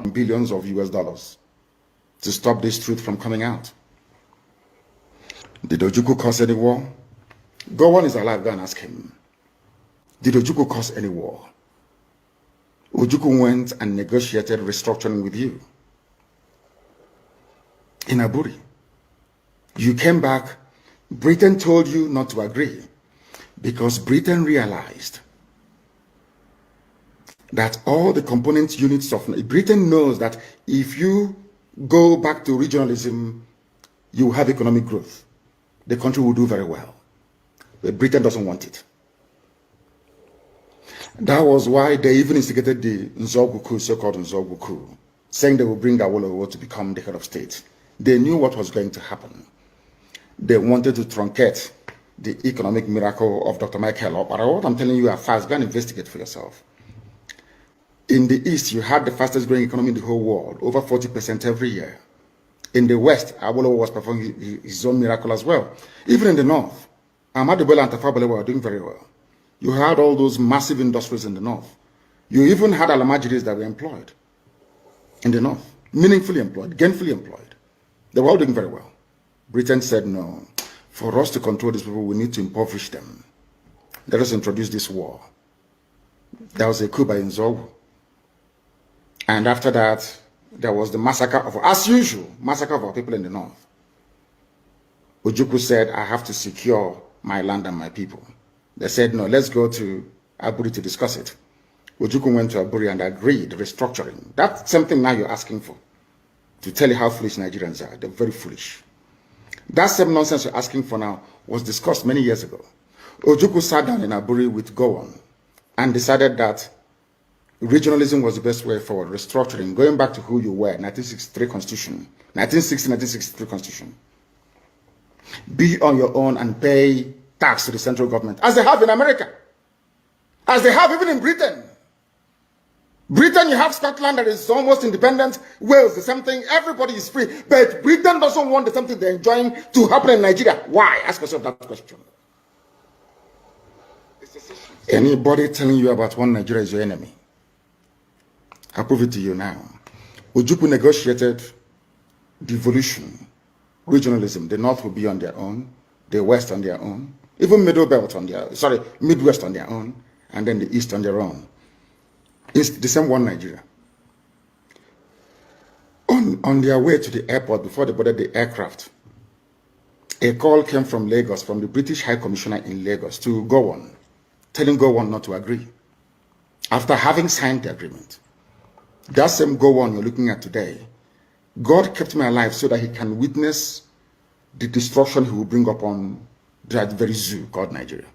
billions of US dollars to stop this truth from coming out. Did Ojukwu cause any war? Gowon is alive, go and ask him. Did Ojukwu cause any war? Ojukwu went and negotiated restructuring with you in Aburi. You came back, Britain told you not to agree because Britain realized that all the component units of Britain knows that if you go back to regionalism, you have economic growth. The country will do very well. But Britain doesn't want it. That was why they even instigated the Nzogwu coup, so-called Nzogwu coup, saying they will bring Awolowo to become the head of state. They knew what was going to happen. They wanted to truncate the economic miracle of Dr. Michael Opara. What I'm telling you are fast. Go and investigate for yourself. In the East, you had the fastest growing economy in the whole world, over 40% every year. In the West, Awolowo was performing his own miracle as well. Even in the North, Ahmadu Bello and Tafawa Balewa were doing very well. You had all those massive industries in the North. You even had Alamajiris that were employed in the North, meaningfully employed, gainfully employed. They were all doing very well. Britain said, no, for us to control these people, we need to impoverish them. Let us introduce this war. There was a coup by Nzogwu. And after that, there was the massacre of, as usual, massacre of our people in the North. Ojukwu said, I have to secure my land and my people. They said, no, let's go to Aburi to discuss it. Ojukwu went to Aburi and agreed restructuring. That's something now you're asking for, to tell you how foolish Nigerians are. They're very foolish. That same nonsense you're asking for now was discussed many years ago. Ojukwu sat down in Aburi with Gowon and decided that regionalism was the best way forward, restructuring, going back to who you were, 1963 Constitution, 1960-1963 Constitution. Be on your own and pay tax to the central government, as they have in America, as they have even in Britain. Britain, you have Scotland that is almost independent, Wales, the same thing, everybody is free, but Britain doesn't want the same thing they're enjoying to happen in Nigeria. Why? Ask yourself that question. Anybody telling you about one Nigeria is your enemy. I'll prove it to you now. Ojukwu negotiated devolution, regionalism. The North will be on their own, the West on their own, even Middle Belt on their, Midwest on their own, and then the East on their own. It's the same one Nigeria. On their way to the airport, before they boarded the aircraft, a call came from Lagos, from the British High Commissioner in Lagos, to Gowon, telling Gowon not to agree, after having signed the agreement. That same Gowon you're looking at today, God kept me alive so that he can witness the destruction he will bring upon that very zoo called Nigeria.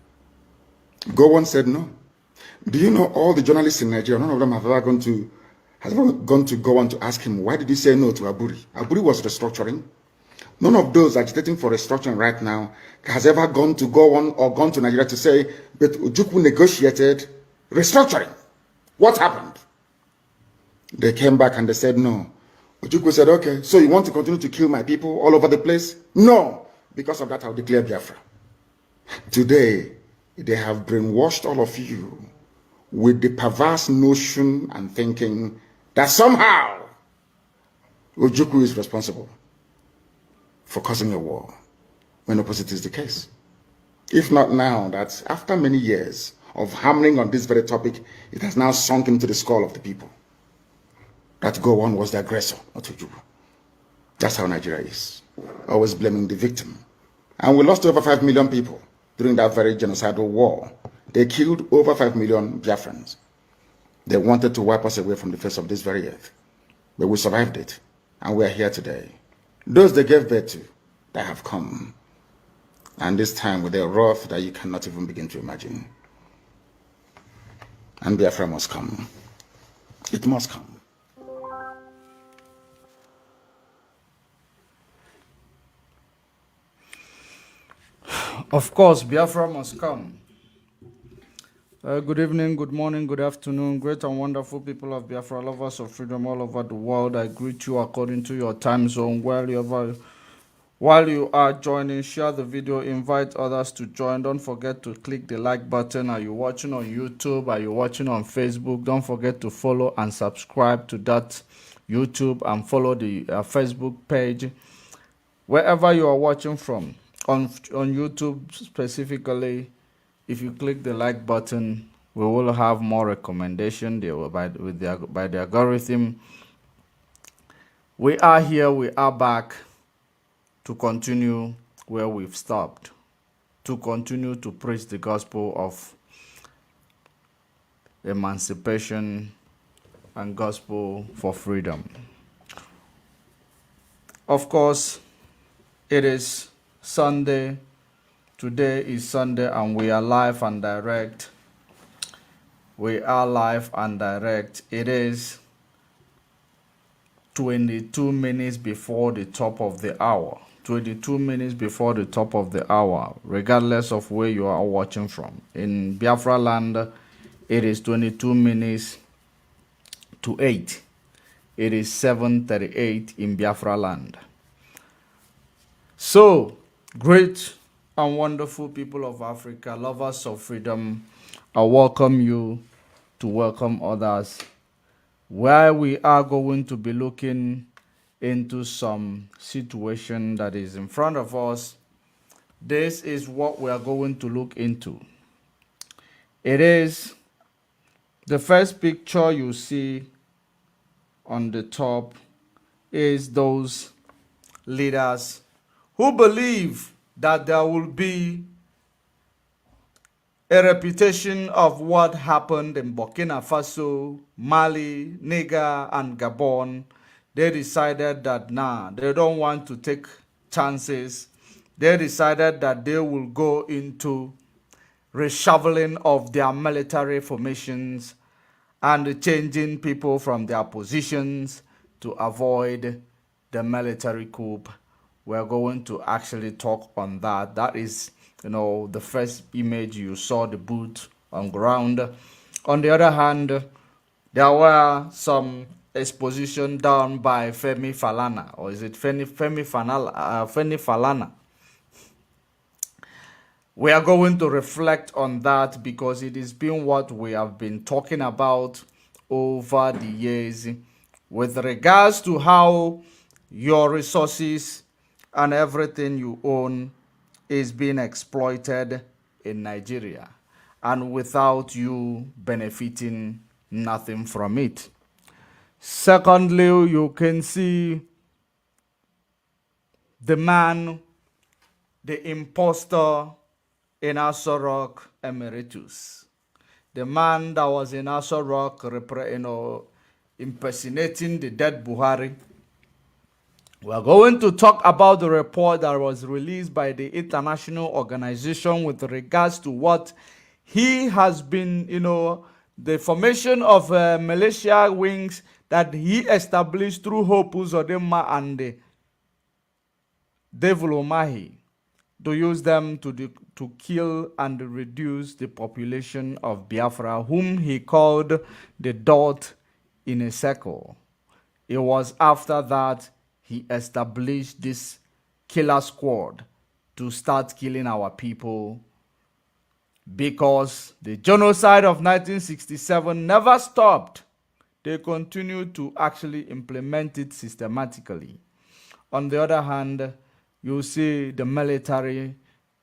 Gowon said no. Do you know all the journalists in Nigeria, none of them have ever gone to Gowon to ask him, why did he say no to Aburi? Aburi was restructuring. None of those agitating for restructuring right now has ever gone to Gowon or gone to Nigeria to say, but Ojukwu negotiated restructuring. What happened? They came back and they said no. Ojukwu said, okay, so you want to continue to kill my people all over the place? No. Because of that, I'll declare Biafra. Today, they have brainwashed all of you with the perverse notion and thinking that somehow Ojukwu is responsible for causing a war, when opposite is the case. If not now, that after many years of hammering on this very topic, it has now sunk into the skull of the people that Gowon was the aggressor, not Ojukwu. That's how Nigeria is, always blaming the victim. And we lost over 5 million people during that very genocidal war. They killed over 5 million Biafrans. They wanted to wipe us away from the face of this very earth. But we survived it, and we are here today. Those they gave birth to, they have come. And this time with a wrath that you cannot even begin to imagine. And Biafra must come. It must come. Of course, Biafra must come. Good evening, good morning, good afternoon, great and wonderful people of Biafra, lovers of freedom all over the world. I greet you according to your time zone. While you are joining, share the video, invite others to join. Don't forget to click the like button. Are you watching on YouTube? Are you watching on Facebook? Don't forget to follow and subscribe to that YouTube and follow the Facebook page. Wherever you are watching from, on YouTube specifically, if you click the like button, we will have more recommendation there by the algorithm. We are here, we are back to continue where we've stopped, to continue to preach the gospel of emancipation and gospel for freedom. Of course, it is Sunday. Today is Sunday and we are live and direct. We are live and direct. It is 22 minutes before the top of the hour. 22 minutes before the top of the hour, regardless of where you are watching from. In Biafra land, it is 22 minutes to 8. It is 7:38 in Biafra land. So, great and wonderful people of Africa, lovers of freedom, I welcome you to welcome others, where we are going to be looking into some situation that is in front of us. This is what we are going to look into. It is the first picture you see on the top is those leaders who believe that there will be a reputation of what happened in Burkina Faso, Mali, Niger, and Gabon. They decided that they don't want to take chances. They decided that they will go into reshuffling of their military formations and changing people from their positions to avoid the military coup. We're going to actually talk on that. That is, the first image you saw, the boot on ground. On the other hand, there were some exposition done by Femi Falana, or is it Femi Falana? We are going to reflect on that because it has been what we have been talking about over the years with regards to how your resources and everything you own is being exploited in Nigeria, and without you benefiting nothing from it. Secondly, you can see the man, the imposter in Aso Rock Emeritus. The man that was in Aso Rock, impersonating the dead Buhari. We are going to talk about the report that was released by the international organization with regards to what he has been, the formation of militia wings that he established through Hope Uzodinma and Devil Omahi, to use them to kill and reduce the population of Biafra, whom he called the dot in a circle. It was after that he established this killer squad to start killing our people, because the genocide of 1967 never stopped. They continued to actually implement it systematically. On the other hand, you see the military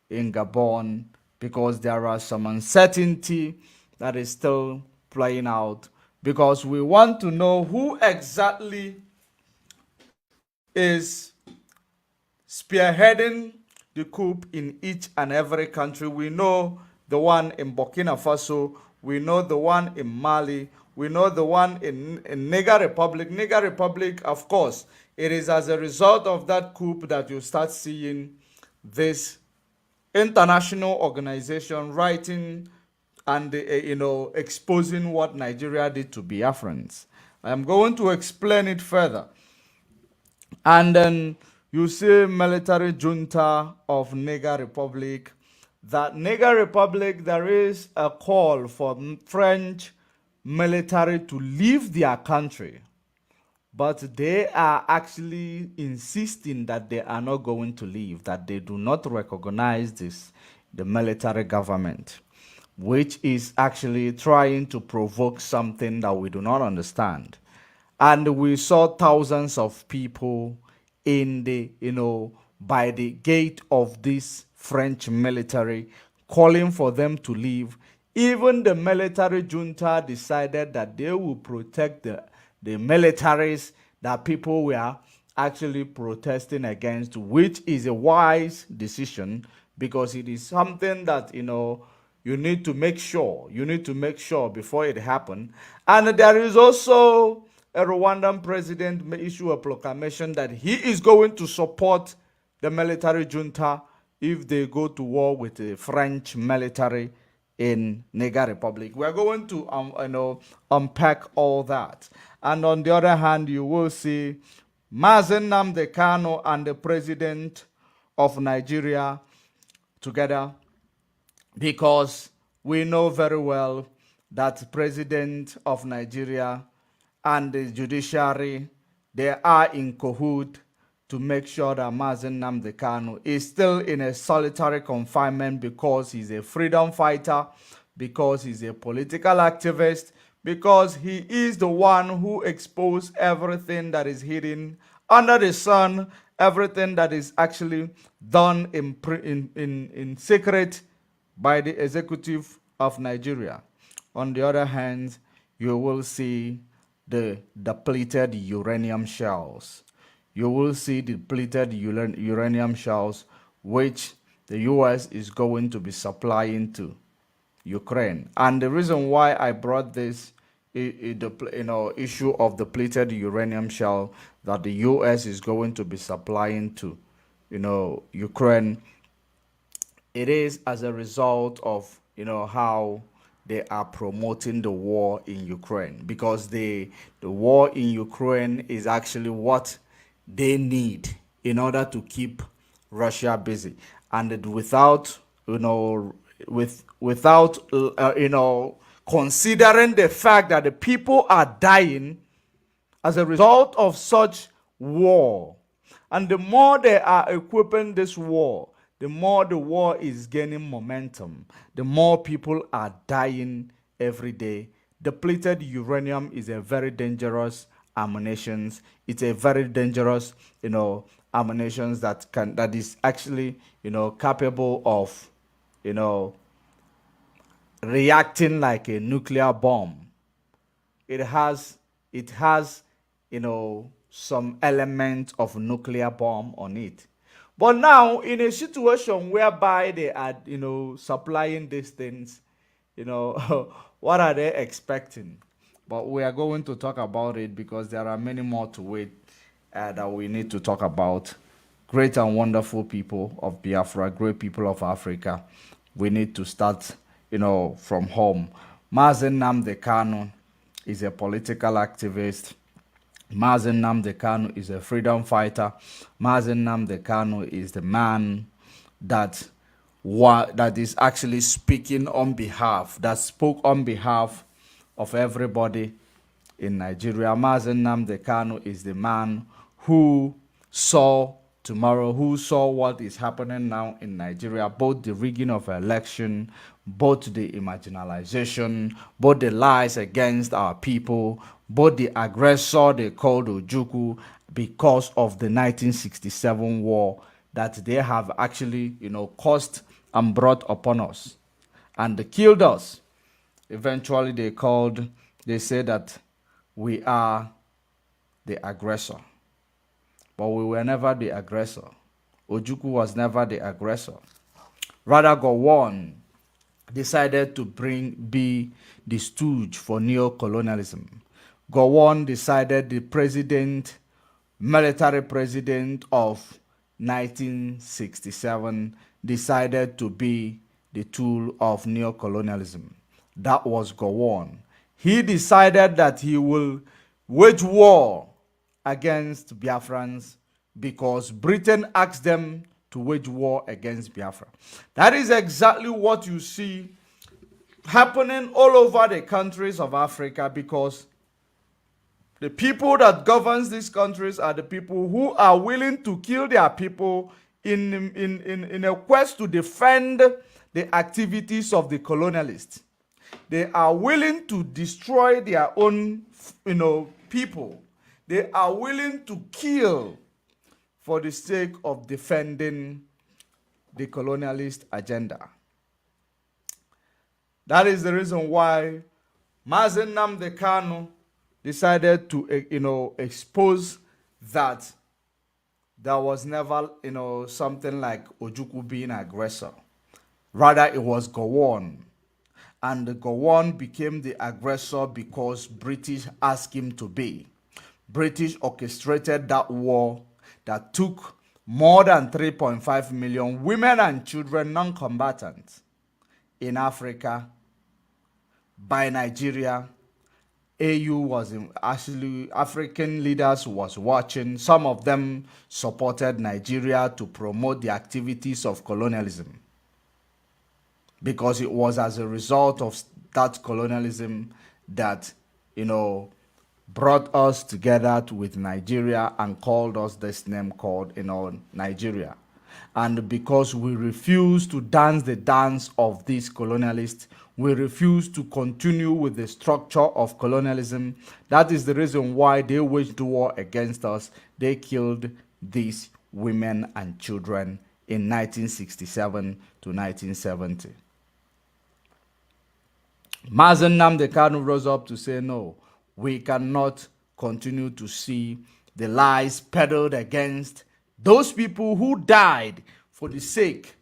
in Gabon, because there are some uncertainty that is still playing out, because we want to know who exactly is spearheading the coup in each and every country. We know the one in Burkina Faso, we know the one in Mali, we know the one in Niger Republic. Niger Republic, of course, it is as a result of that coup that you start seeing this international organization writing and exposing what Nigeria did to Biafrans. I'm going to explain it further. And then you see military junta of Niger Republic. That Niger Republic, there is a call for French military to leave their country, but they are actually insisting that they are not going to leave, that they do not recognize the military government, which is actually trying to provoke something that we do not understand. And we saw thousands of people in the, by the gate of this French military calling for them to leave. Even the military junta decided that they will protect the militaries that people were actually protesting against, which is a wise decision because it is something that, you need to make sure. You need to make sure before it happens. And there is also a Rwandan president may issue a proclamation that he is going to support the military junta if they go to war with the French military in Niger Republic. We are going to unpack all that. And on the other hand, you will see Mazen Nnamdi Kanu and the president of Nigeria together, because we know very well that president of Nigeria and the judiciary, they are in cahoot to make sure that Mazen Nnamdi Kanu is still in a solitary confinement because he's a freedom fighter, because he's a political activist, because he is the one who exposed everything that is hidden under the sun, everything that is actually done in secret by the executive of Nigeria. On the other hand, you will see the depleted uranium shells. You will see depleted uranium shells, which the US is going to be supplying to Ukraine. And the reason why I brought this issue of depleted uranium shell that the US is going to be supplying to Ukraine, it is as a result of how they are promoting the war in Ukraine, because the war in Ukraine is actually what they need in order to keep Russia busy. And without considering the fact that the people are dying as a result of such war, and the more they are equipping this war, the more the war is gaining momentum, the more people are dying every day. Depleted uranium is a very dangerous ammunition. It's a very dangerous, ammunition that is actually, capable of, reacting like a nuclear bomb. It has, some element of nuclear bomb on it. But now, in a situation whereby they are, supplying these things, what are they expecting? But we are going to talk about it because there are many more to it that we need to talk about. Great and wonderful people of Biafra, great people of Africa. We need to start, from home. Mazen Nnamdi Kanu is a political activist. Mazen Nnamdi Kanu is a freedom fighter. Mazen Nnamdi Kanu is the man that is actually speaking on behalf, that spoke on behalf of everybody in Nigeria. Mazen Nnamdi Kanu is the man who saw tomorrow, who saw what is happening now in Nigeria, both the rigging of election, both the marginalization, both the lies against our people, both the aggressor they called Ojukwu because of the 1967 war that they have actually, caused and brought upon us. And they killed us. Eventually they said that we are the aggressor. But we were never the aggressor. Ojukwu was never the aggressor. Rather, Gowon decided to be the stooge for neo-colonialism. Gowon decided the military president of 1967 decided to be the tool of neo-colonialism. That was Gowon. He decided that he will wage war against Biafrans because Britain asked them to wage war against Biafra. That is exactly what you see happening all over the countries of Africa, because the people that governs these countries are the people who are willing to kill their people in a quest to defend the activities of the colonialists. They are willing to destroy their own, people They are willing to kill for the sake of defending the colonialist agenda. That is the reason why Mazen Nnamdi Kanu decided to, expose that there was never, something like Ojukwu being aggressor. Rather, it was Gowon. And Gowon became the aggressor because British asked him to be. British orchestrated that war that took more than 3.5 million women and children, non-combatants, in Africa by Nigeria. AU was actually, African leaders was watching. Some of them supported Nigeria to promote the activities of colonialism, because it was as a result of that colonialism that, brought us together with Nigeria and called us this name called, Nigeria. And because we refuse to dance the dance of these colonialists, we refuse to continue with the structure of colonialism. That is the reason why they waged war against us. They killed these women and children in 1967 to 1970. Mazen Nnamdi Kanu rose up to say, no, we cannot continue to see the lies peddled against those people who died for the sake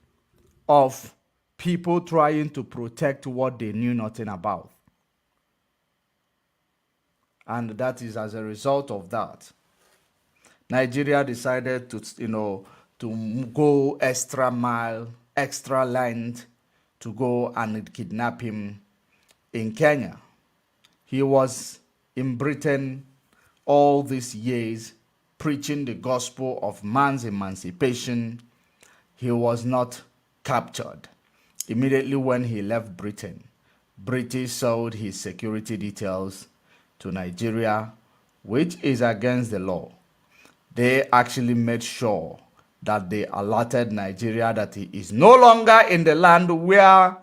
of people trying to protect what they knew nothing about. And that is as a result of that, Nigeria decided to, to go extra mile, extra length to go and kidnap him in Kenya. He was in Britain all these years preaching the gospel of man's emancipation. He was not captured. Immediately when he left Britain, British sold his security details to Nigeria, which is against the law. They actually made sure that they alerted Nigeria that he is no longer in the land where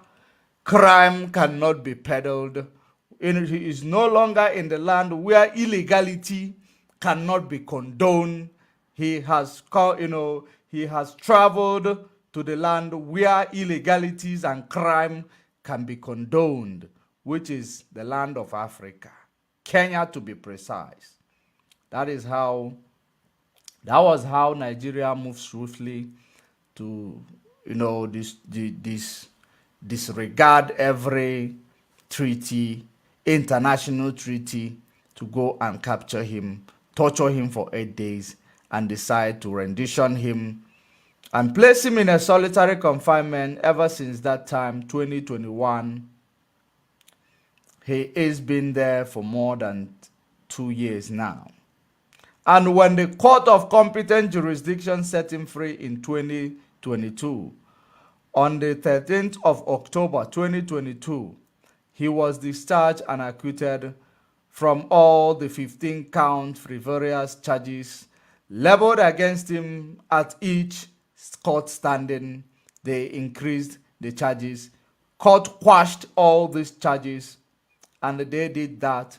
crime cannot be peddled. He is no longer in the land where illegality cannot be condoned. He has, he has traveled to the land where illegalities and crime can be condoned, which is the land of Africa, Kenya to be precise. That was how Nigeria moved swiftly to, disregard every treaty, international treaty, to go and capture him, torture him for 8 days, and decide to rendition him and place him in a solitary confinement. Ever since that time, 2021, he has been there for more than 2 years now. And when the Court of Competent Jurisdiction set him free in 2022, on the 13th of October 2022, he was discharged and acquitted from all the 15 count frivolous charges leveled against him at each court standing. They increased the charges. Court quashed all these charges, and they did that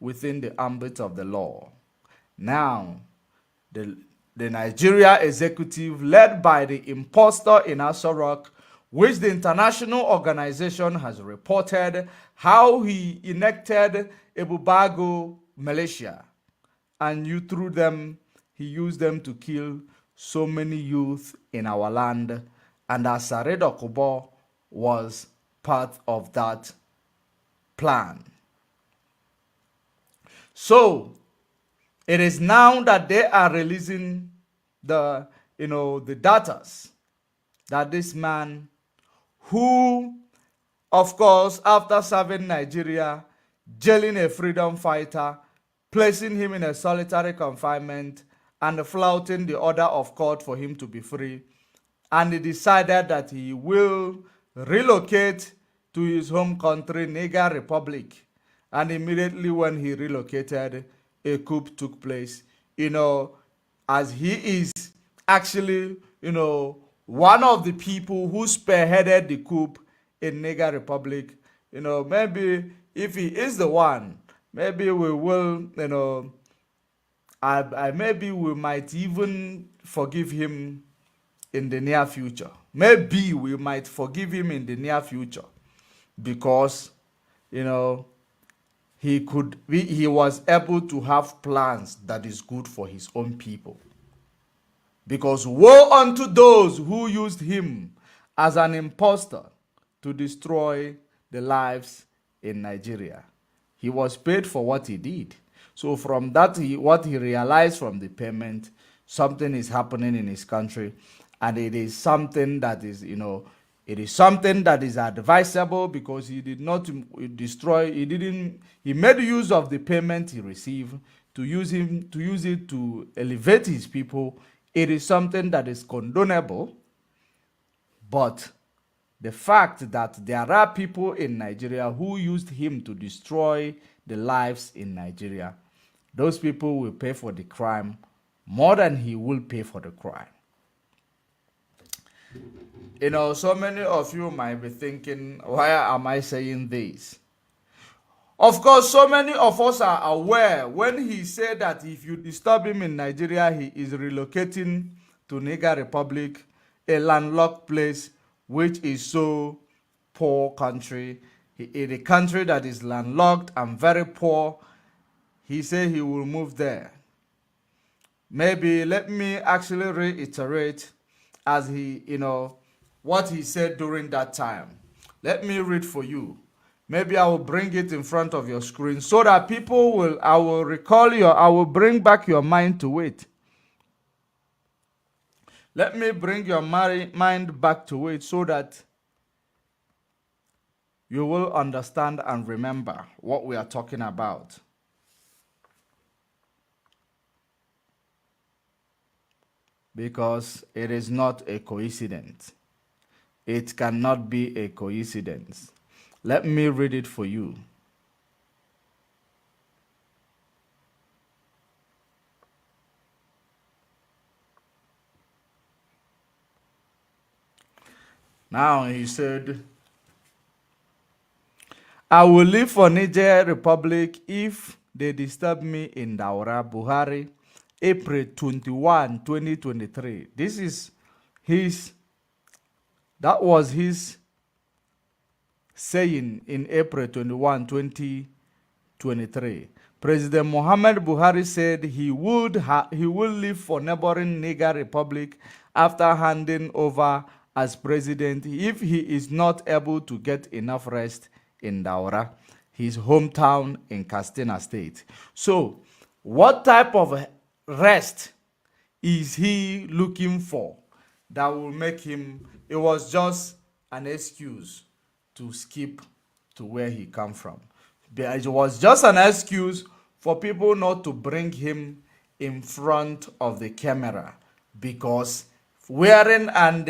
within the ambit of the law. Now, the Nigeria executive, led by the impostor in Aso Rock, which the international organization has reported how he enacted Ebubago militia, and he used them to kill so many youth in our land, and Asare Dokubo was part of that plan. So it is now that they are releasing the datas that this man, who, of course, after serving Nigeria, jailing a freedom fighter, placing him in a solitary confinement, and flouting the order of court for him to be free, and he decided that he will relocate to his home country, Niger Republic. And immediately when he relocated, a coup took place, as he is actually, one of the people who spearheaded the coup in Niger Republic. Maybe if he is the one, maybe we will, maybe we might even forgive him in the near future. Maybe we might forgive him in the near future because, you know, he was able to have plans that is good for his own people. Because woe unto those who used him as an impostor to destroy the lives in Nigeria. He was paid for what he did. So from that, what he realized from the payment, something is happening in his country, and it is something that is, it is something that is advisable because he did not destroy, he made use of the payment he received to use it to elevate his people. It is something that is condonable, but the fact that there are people in Nigeria who used him to destroy the lives in Nigeria, those people will pay for the crime more than he will pay for the crime. So many of you might be thinking, why am I saying this? Of course, so many of us are aware when he said that if you disturb him in Nigeria, he is relocating to Niger Republic, a landlocked place, which is so poor country. In a country that is landlocked and very poor, he said he will move there. Maybe let me actually reiterate as what he said during that time. Let me read for you. Maybe I will bring it in front of your screen so that I will bring back your mind to it. Let me bring your mind back to it so that you will understand and remember what we are talking about. Because it is not a coincidence. It cannot be a coincidence. Let me read it for you. Now he said, I will leave for Niger Republic if they disturb me in Daura, Buhari, April 21, 2023. That was his saying in April 21, 2023. President Muhammad Buhari said he will leave for neighboring Niger Republic after handing over as president if he is not able to get enough rest in Daura, his hometown in Katsina State. So, what type of rest is he looking for that will make him? It was just an excuse to skip to where he come from. It was just an excuse for people not to bring him in front of the camera, because wearing and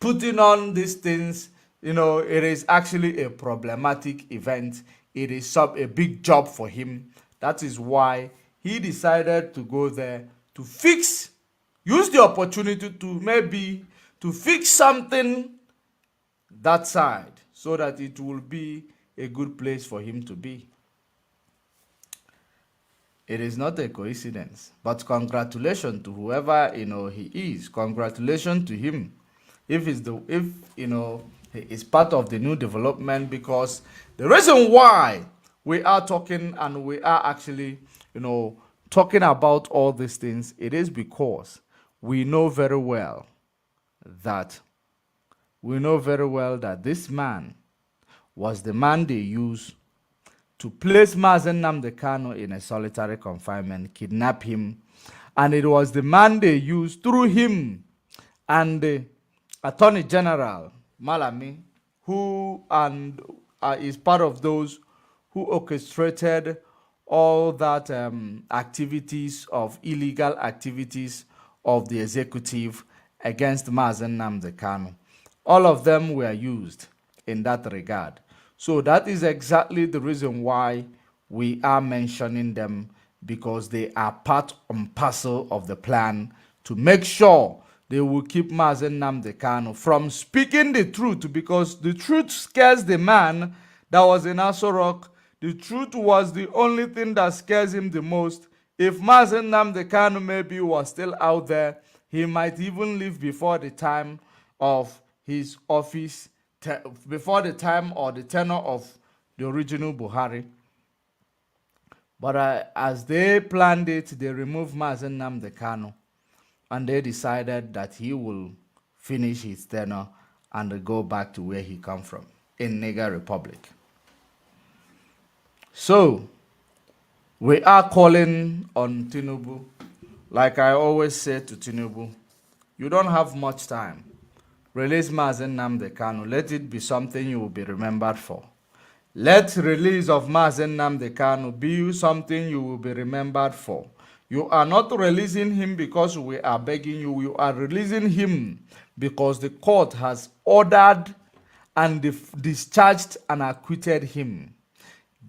putting on these things, it is actually a problematic event. It is a big job for him. That is why he decided to go there to use the opportunity to fix something that side so that it will be a good place for him to be. It is not a coincidence, but congratulations to whoever he is. Congratulations to him. If he is part of the new development, because the reason why we are talking and we are actually talking about all these things, it is because we know very well that this man was the man they used to place Mazen Nnamdi Kanu in a solitary confinement, kidnap him, and it was the man they used through him and the Attorney General Malami, who is part of those who orchestrated all that illegal activities of the executive against Mazen Nnamdi Kanu. All of them were used in that regard. So that is exactly the reason why we are mentioning them, because they are part and parcel of the plan to make sure they will keep Mazen Nnamdi Kanu from speaking the truth, because the truth scares the man that was in Aso Rock. The truth was the only thing that scares him the most. If Mazen Nnamdi Kanu maybe was still out there, he might even leave before the time of his office, before the time or the tenure of the original Buhari. But as they planned it, they removed Mazen Nnamdi Kanu, and they decided that he will finish his tenure and go back to where he come from, in Niger Republic. So, we are calling on Tinubu. Like I always say to Tinubu, you don't have much time. Release Mazen Nnamdi Kanu. Let it be something you will be remembered for. Let release of Mazen Nnamdi Kanu be something you will be remembered for. You are not releasing him because we are begging you. You are releasing him because the court has ordered and discharged and acquitted him.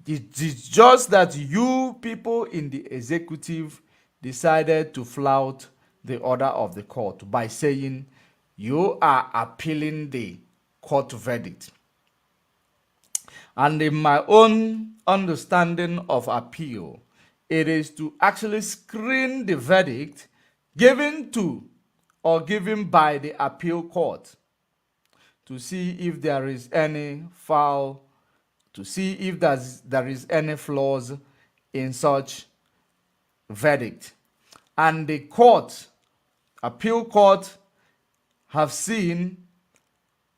It's just that you people in the executive decided to flout the order of the court by saying you are appealing the court verdict. And in my own understanding of appeal, it is to actually screen the verdict given to or given by the appeal court to see if there is any foul, to see if there is any flaws in such verdict. And the court, appeal court, have seen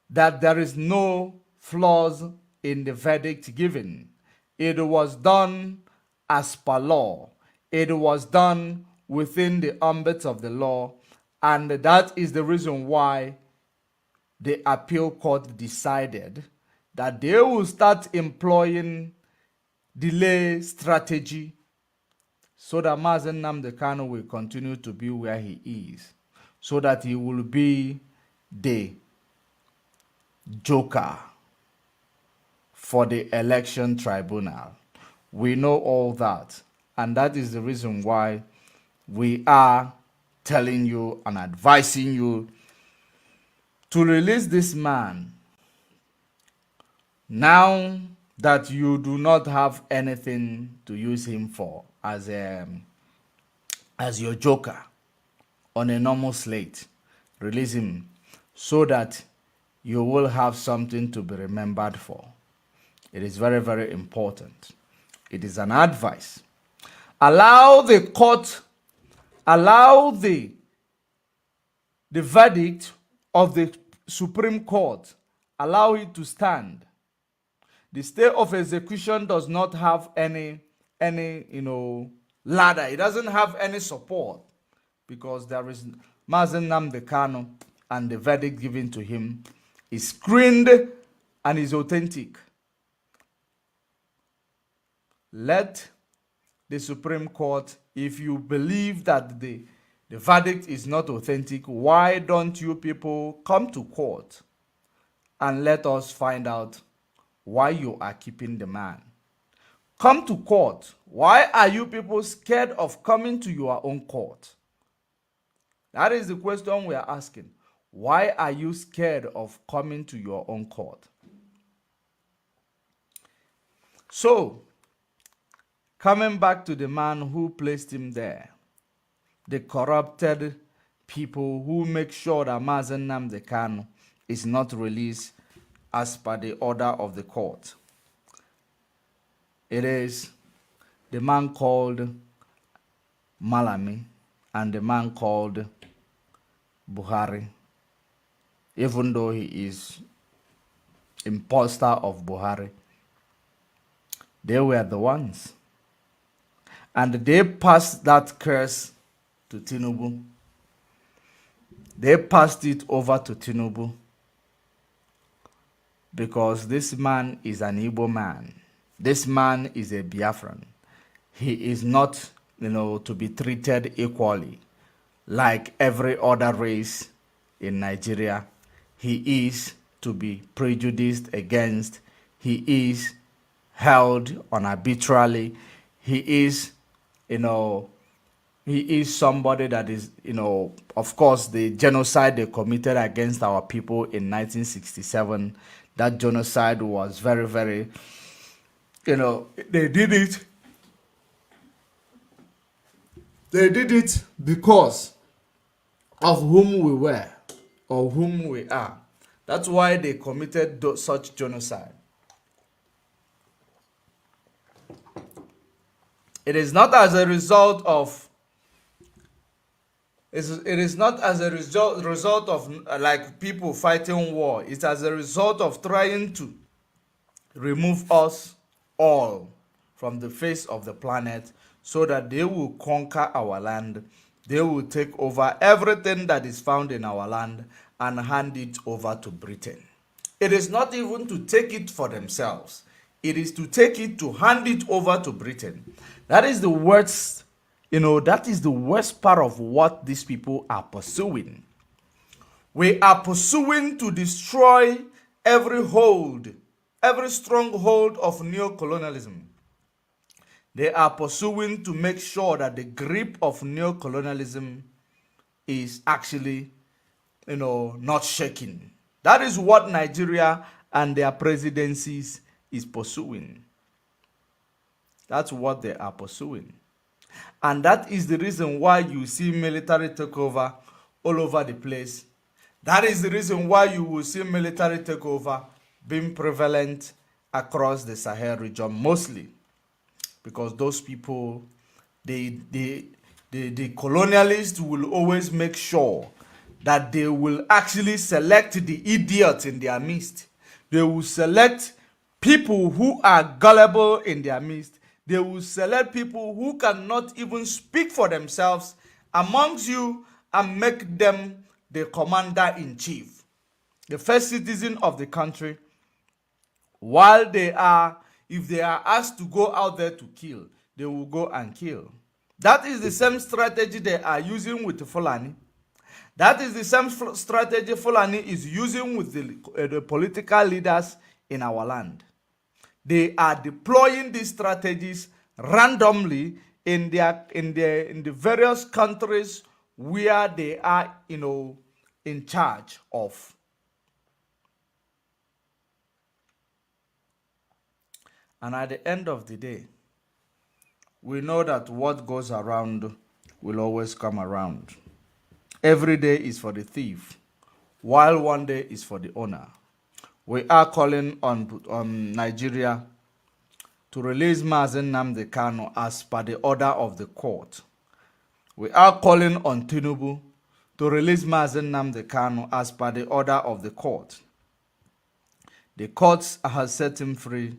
that there is no flaws in the verdict given. It was done as per law. It was done within the ambit of the law, and that is the reason why the appeal court decided that they will start employing delay strategy so that Mazen Nnamdi Kanu will continue to be where he is, so that he will be the joker for the election tribunal. We know all that, and that is the reason why we are telling you and advising you to release this man now that you do not have anything to use him for as your joker on a normal slate. Release him so that you will have something to be remembered for. It is very, very important. It is an advice. Allow the court, allow the verdict of the Supreme Court, allow it to stand. The stay of execution does not have any ladder. It doesn't have any support because there is Mazen Nnamdi Kanu, and the verdict given to him is screened and is authentic. Let the Supreme Court, if you believe that the verdict is not authentic, why don't you people come to court and let us find out why you are keeping the man? Come to court. Why are you people scared of coming to your own court? That is the question we are asking. Why are you scared of coming to your own court? So, coming back to the man who placed him there, the corrupted people who make sure that Mazen Nnamdi Kanu is not released as per the order of the court. It is the man called Malami and the man called Buhari, even though he is imposter of Buhari. They were the ones. And they passed that curse to Tinubu. They passed it over to Tinubu because this man is an Igbo man. This man is a Biafran. He is not, to be treated equally like every other race in Nigeria. He is to be prejudiced against. He is held arbitrarily. He is, he is somebody that is, of course, the genocide they committed against our people in 1967, that genocide was very, very, they did it. They did it because of whom we were or whom we are. That's why they committed such genocide. It is not as a result of result of like people fighting war. It's as a result of trying to remove us all from the face of the planet so that they will conquer our land. They will take over everything that is found in our land and hand it over to Britain. It is not even to take it for themselves. It is to take it to hand it over to Britain. That is the worst, that is the worst part of what these people are pursuing. We are pursuing to destroy every stronghold of neocolonialism. They are pursuing to make sure that the grip of neocolonialism is actually, not shaking. That is what Nigeria and their presidencies is pursuing. That's what they are pursuing. And that is the reason why you see military takeover all over the place. That is the reason why you will see military takeover being prevalent across the Sahel region mostly. Because those people, the colonialists will always make sure that they will actually select the idiots in their midst. They will select people who are gullible in their midst. They will select people who cannot even speak for themselves amongst you and make them the commander-in-chief, the first citizen of the country, while if they are asked to go out there to kill, they will go and kill. That is the same strategy they are using with Fulani. That is the same strategy Fulani is using with the political leaders in our land. They are deploying these strategies randomly in the various countries where they are, in charge of. And at the end of the day, we know that what goes around will always come around. Every day is for the thief, while one day is for the owner. We are calling on Nigeria to release Mazen Nnamdi Kanu as per the order of the court. We are calling on Tinubu to release Mazen Nnamdi Kanu as per the order of the court. The courts has set him free.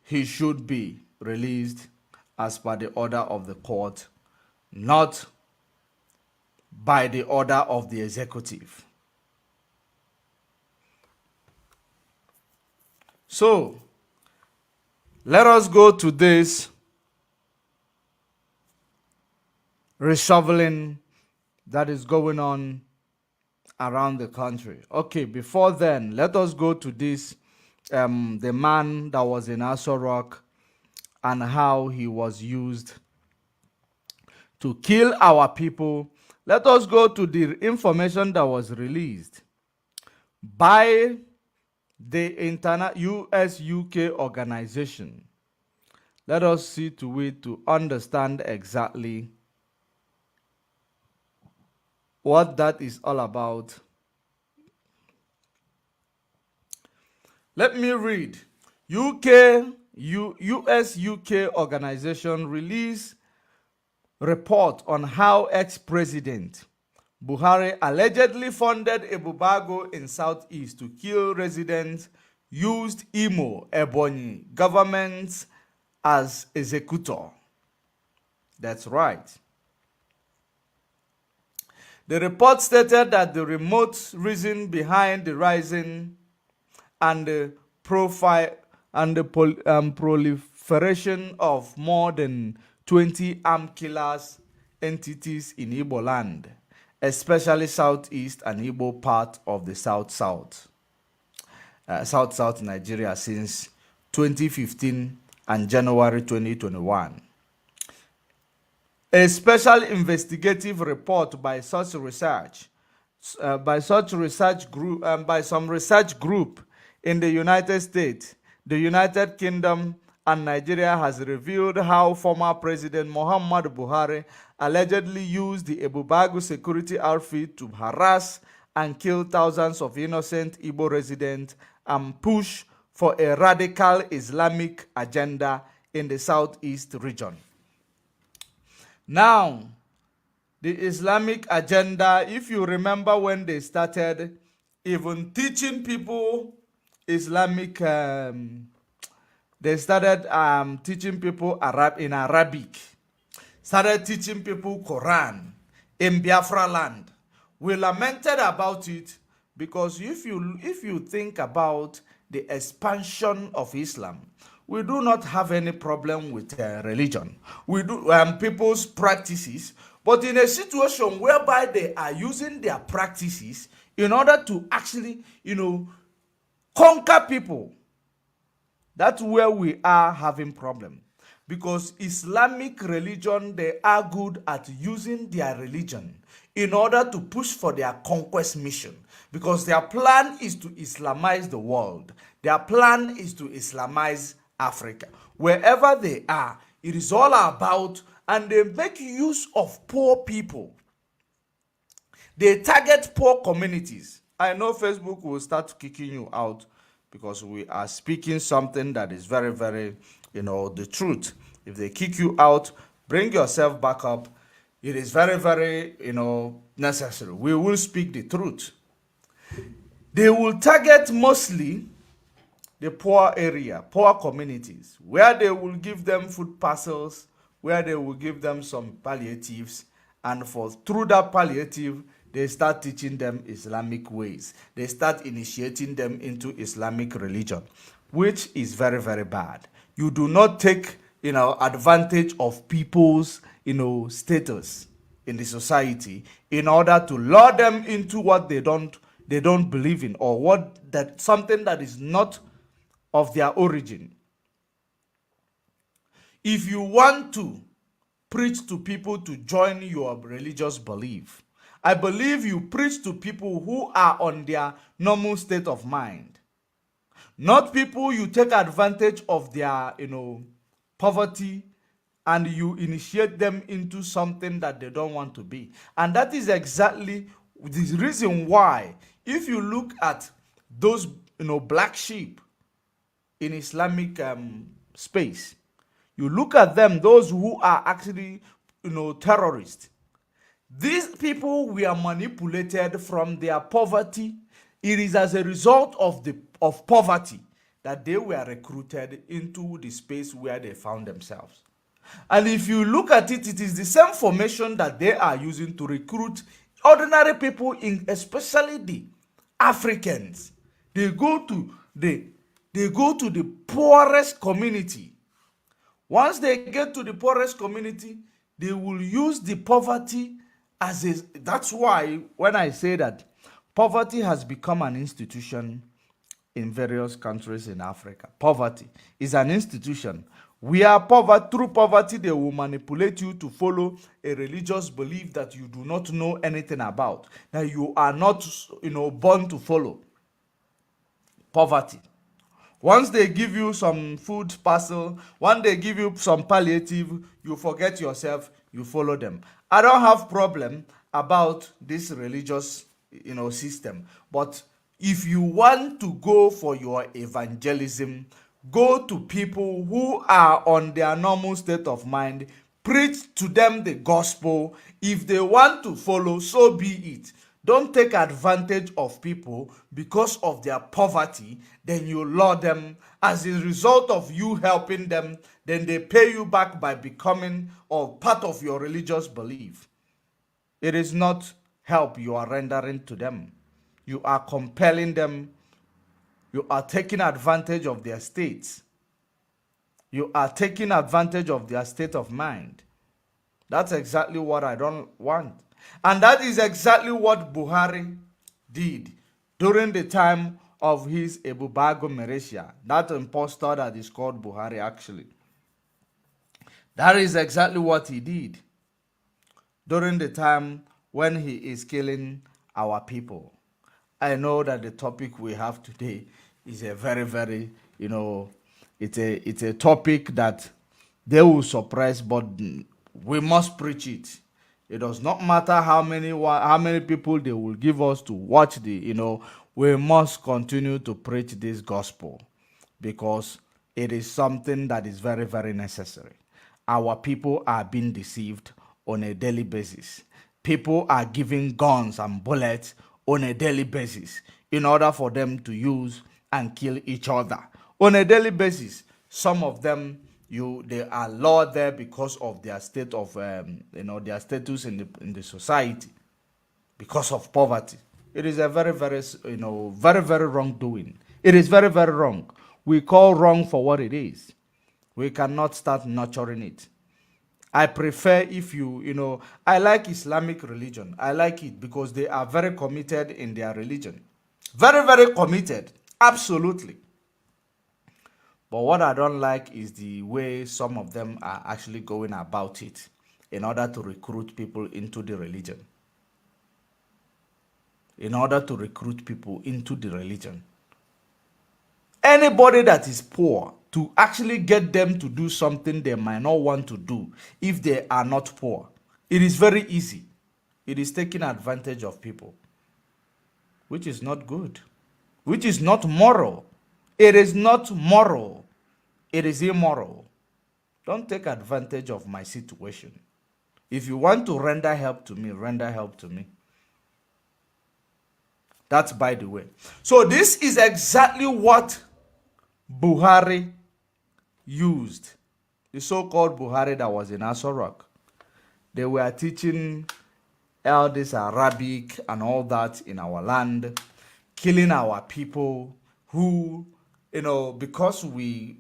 He should be released as per the order of the court, not by the order of the executive. So, let us go to this reshuffling that is going on around the country. Okay, before then, let us go to this, the man that was in Aso Rock and how he was used to kill our people. Let us go to the information that was released by the US-UK organization. Let us see to it to understand exactly what that is all about. Let me read. US-UK organization release report on how ex-president Buhari allegedly funded a Bubago in Southeast to kill residents, used Imo, Ebonyi governments as executor. That's right. The report stated that the remote reason behind the rising and the proliferation of more than 20 armed killers entities in Igbo land, especially southeast and Igbo part of the south Nigeria since 2015 and January 2021. A special investigative report by some research group in the United States The United Kingdom and Nigeria has revealed how former President Muhammadu Buhari allegedly used the Ebubagu security outfit to harass and kill thousands of innocent Igbo residents and push for a radical Islamic agenda in the southeast region. Now, the Islamic agenda, if you remember when they started even teaching people Islamic, they started teaching people in Arabic, started teaching people Quran in Biafra land. We lamented about it because if you think about the expansion of Islam, we do not have any problem with religion. We do people's practices, but in a situation whereby they are using their practices in order to actually, conquer people, that's where we are having problem. Because Islamic religion, they are good at using their religion in order to push for their conquest mission. Because their plan is to Islamize the world. Their plan is to Islamize Africa. Wherever they are, it is all about, and they make use of poor people. They target poor communities. I know Facebook will start kicking you out because we are speaking something that is very, very, the truth. If they kick you out, bring yourself back up. It is very, very, necessary. We will speak the truth. They will target mostly the poor area, poor communities, where they will give them food parcels, where they will give them some palliatives, and through that palliative, they start teaching them Islamic ways. They start initiating them into Islamic religion, which is very, very bad. You do not take, advantage of people's, status in the society in order to lure them into what they don't believe in, or something that is not of their origin. If you want to preach to people to join your religious belief, I believe you preach to people who are on their normal state of mind. Not people you take advantage of their, poverty and you initiate them into something that they don't want to be. And that is exactly the reason why, if you look at those, black sheep in Islamic space, you look at them, those who are actually, terrorists. These people were manipulated from their poverty. It is as a result of poverty that they were recruited into the space where they found themselves. And if you look at it, it is the same formation that they are using to recruit ordinary people, especially the Africans. They go to the poorest community. Once they get to the poorest community, they will use the poverty that's why when I say that poverty has become an institution in various countries in Africa. Poverty is an institution. Through poverty, they will manipulate you to follow a religious belief that you do not know anything about, that you are not, born to follow. Poverty. Once they give you some food parcel, once they give you some palliative, you forget yourself, you follow them. I don't have problem about this religious, system. But if you want to go for your evangelism, go to people who are on their normal state of mind, preach to them the gospel. If they want to follow, so be it. Don't take advantage of people because of their poverty. Then you lure them. As a result of you helping them, then they pay you back by becoming or part of your religious belief. It is not help you are rendering to them. You are compelling them. You are taking advantage of their states. You are taking advantage of their state of mind. That's exactly what I don't want. And that is exactly what Buhari did during the time of his Ebubago Malaysia. That impostor that is called Buhari actually. That is exactly what he did during the time when he is killing our people. I know that the topic we have today is a very, very, it's a topic that they will surprise, but we must preach it. It does not matter how many people they will give us to watch we must continue to preach this gospel because it is something that is very, very necessary. Our people are being deceived on a daily basis. People are giving guns and bullets on a daily basis in order for them to use and kill each other on a daily basis. Some of them, they are lured there because of their state of their status in the society, because of poverty. It is a very, very, very, very wrongdoing. It is very, very wrong. We call wrong for what it is. We cannot start nurturing it. I prefer if I like Islamic religion. I like it because they are very committed in their religion. Very, very committed. Absolutely. But what I don't like is the way some of them are actually going about it in order to recruit people into the religion. In order to recruit people into the religion. Anybody that is poor, to actually get them to do something they might not want to do if they are not poor. It is very easy. It is taking advantage of people, which is not good, which is not moral. It is not moral. It is immoral. Don't take advantage of my situation. If you want to render help to me, render help to me. That's by the way. So this is exactly what Buhari used. The so-called Buhari that was in Aso Rock. They were teaching all this Arabic and all that in our land, killing our people who, because we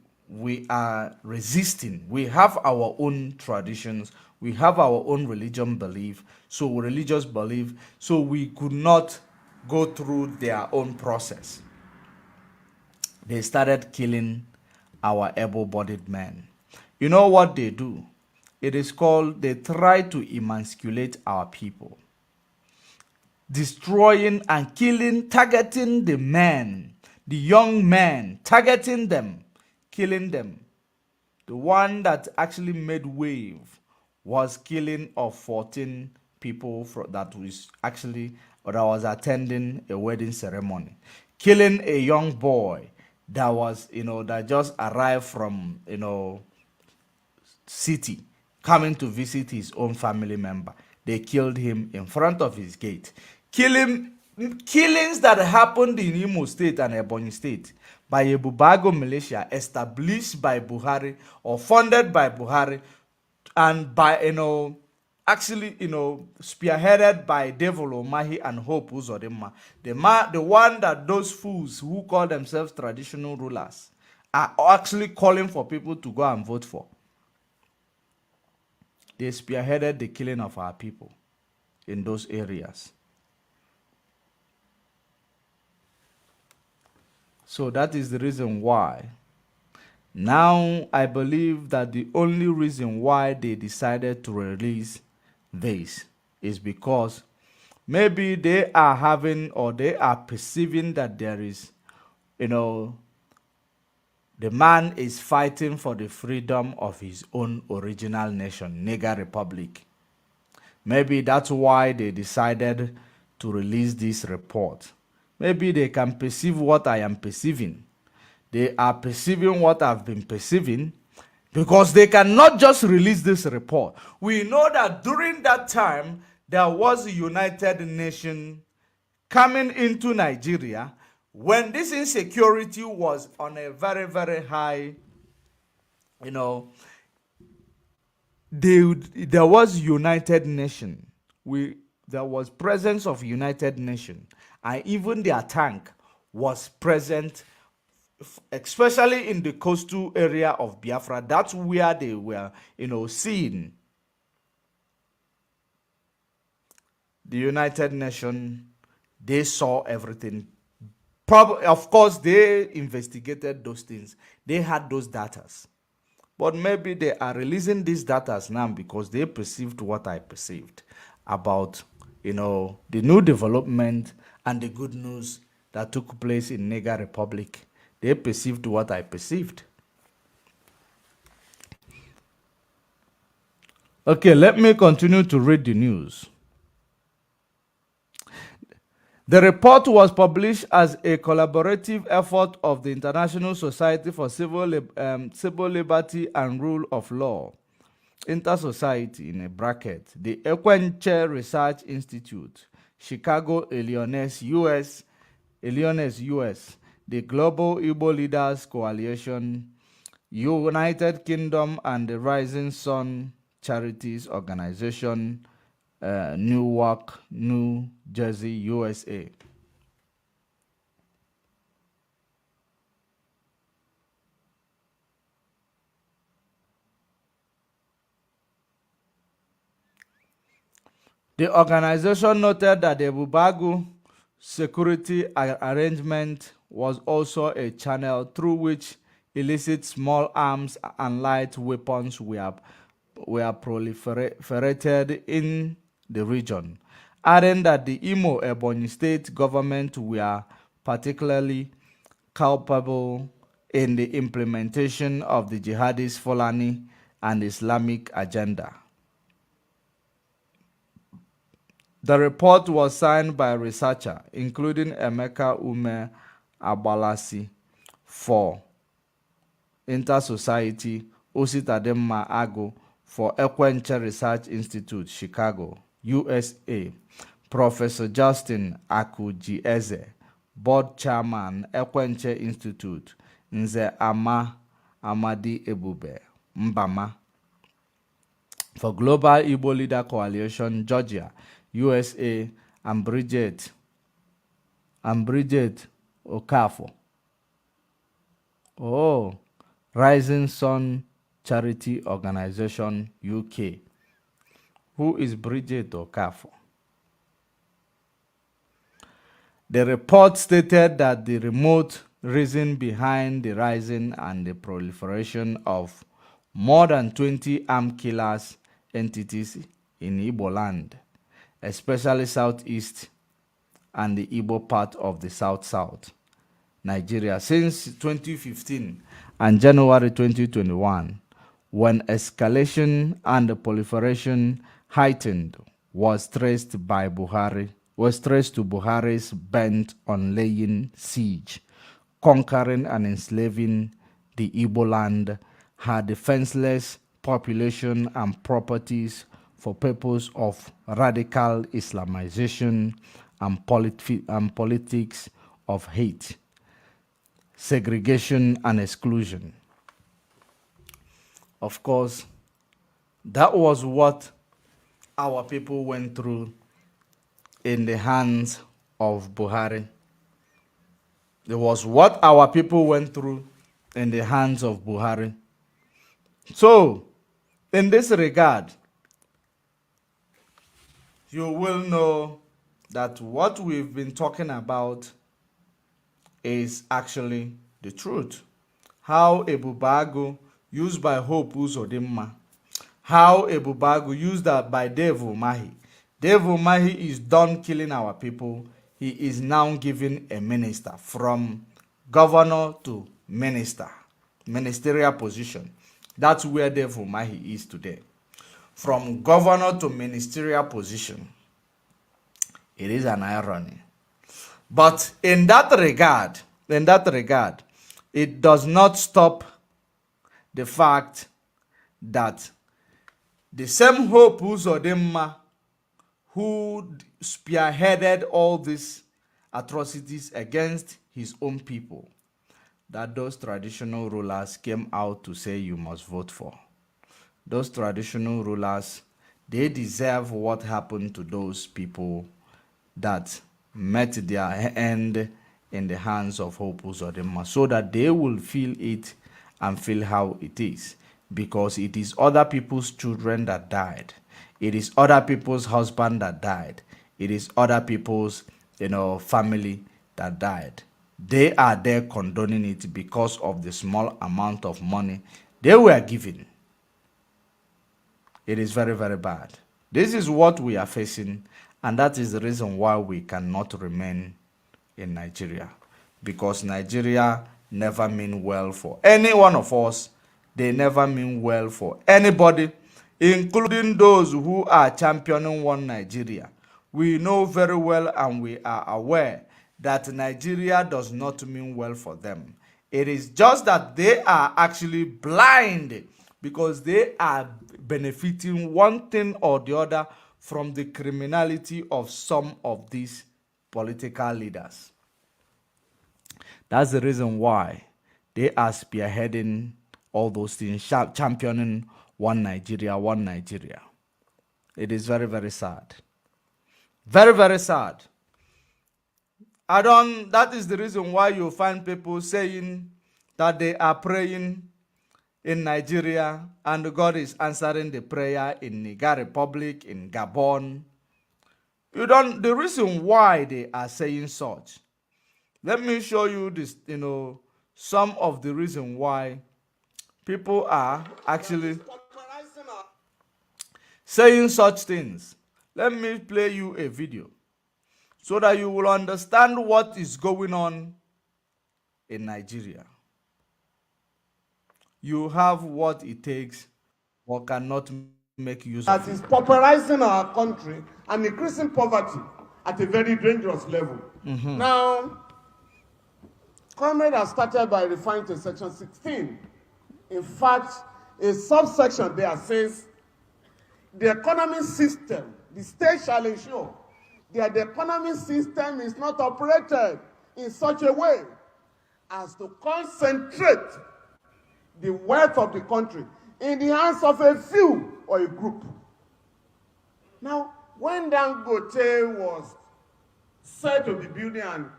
are resisting. We have our own traditions. We have our own religious belief. So we could not go through their own process. They started killing our able-bodied men. You know what they do? It is called, they try to emasculate our people. Destroying and killing, targeting the men, the young men, targeting them, killing them. The one that actually made wave was killing of 14 people that was attending a wedding ceremony. Killing a young boy that was, that just arrived from, city, coming to visit his own family member. They killed him in front of his gate. Killings that happened in Imo State and Ebonyi State by a Bubago militia established by Buhari or funded by Buhari and by, spearheaded by Devil Omahi and Hope Uzodinma. The one that those fools who call themselves traditional rulers are actually calling for people to go and vote for. They spearheaded the killing of our people in those areas. So that is the reason why. Now, I believe that the only reason why they decided to release this is because maybe they are having or they are perceiving that there is, the man is fighting for the freedom of his own original nation, Niger Republic. Maybe that's why they decided to release this report. Maybe they can perceive what I am perceiving. They are perceiving what I've been perceiving because they cannot just release this report. We know that during that time, there was a United Nations coming into Nigeria when this insecurity was on a very, very high, there was United Nations. There was presence of United Nations. And even their tank was present, especially in the coastal area of Biafra. That's where they were, seen. The United Nations, they saw everything. Of course, they investigated those things. They had those datas. But maybe they are releasing these datas now because they perceived what I perceived about, the new development and the good news that took place in Niger Republic. they perceived what I perceived. Okay, let me continue to read the news. The report was published as a collaborative effort of the International Society for Civil Liberty and Rule of Law, Inter-Society in a bracket, the Ekwenche Research Institute, Chicago, Illinois, US, the Global Igbo Leaders Coalition, United Kingdom, and the Rising Sun Charities Organization, Newark, New Jersey, USA. The organization noted that the Bubagu security arrangement was also a channel through which illicit small arms and light weapons were proliferated in the region, adding that the Imo Ebonyi state government were particularly culpable in the implementation of the jihadist Fulani and Islamic agenda. The report was signed by researchers, including Emeka Ume Abalasi for Inter-Society, Ositademma Agu for Ekwenche Research Institute, Chicago, USA, Professor Justin Akujieze, Board Chairman, Ekwenche Institute, Nze Amadi Ebube, Mbama, for Global Igbo Leader Coalition, Georgia, USA, and Bridget Okafor. Oh, Rising Sun Charity Organization, UK. Who is Bridget Okafor? The report stated that the remote reason behind the rising and the proliferation of more than 20 armed killers entities in Igbo land, especially southeast and the Igbo part of the south-south Nigeria since 2015 and January 2021, when escalation and the proliferation heightened, was traced to Buhari's bent on laying siege, conquering and enslaving the Igbo land, her defenseless population and properties for purpose of radical Islamization and politics of hate, segregation, and exclusion. Of course, that was what our people went through in the hands of Buhari. It was what our people went through in the hands of Buhari. So, in this regard, you will know that what we've been talking about is actually the truth. How Ebubagu, used by Hope Uzodimma, how Ebubagu, used by Dave Umahi. Dave Umahi is done killing our people. He is now given a minister, from governor to minister, ministerial position. That's where Dave Umahi is today. From governor to ministerial position. It is an irony. But in that regard, it does not stop the fact that the same Hope Uzodimma who spearheaded all these atrocities against his own people, that those traditional rulers came out to say you must vote for. Those traditional rulers, they deserve what happened to those people that met their end in the hands of Hope Uzodimma, so that they will feel it and feel how it is. Because it is other people's children that died. It is other people's husband that died. It is other people's, family that died. They are there condoning it because of the small amount of money they were given. It is very, very bad. This is what we are facing, and that is the reason why we cannot remain in Nigeria. Because Nigeria never mean well for any one of us. They never mean well for anybody, including those who are championing one Nigeria. We know very well and we are aware that Nigeria does not mean well for them. It is just that they are actually blind because they are benefiting one thing or the other from the criminality of some of these political leaders. That's the reason why they are spearheading all those things, championing one Nigeria, one Nigeria. It is very, very sad. Very, very sad. That is the reason why you find people saying that they are praying in Nigeria and God is answering the prayer in Niger Republic, in Gabon. The reason why they are saying such. Let me show you this, some of the reason why people are actually saying such things. Let me play you a video so that you will understand what is going on in Nigeria. You have what it takes or cannot make use of it. That is pauperizing our country and increasing poverty at a very dangerous level. Now, Comrade has started by referring to Section 16. In fact, a subsection there says, the economic system, the state shall ensure that the economic system is not operated in such a way as to concentrate the wealth of the country in the hands of a few or a group. Now, when Dangote was said to be building a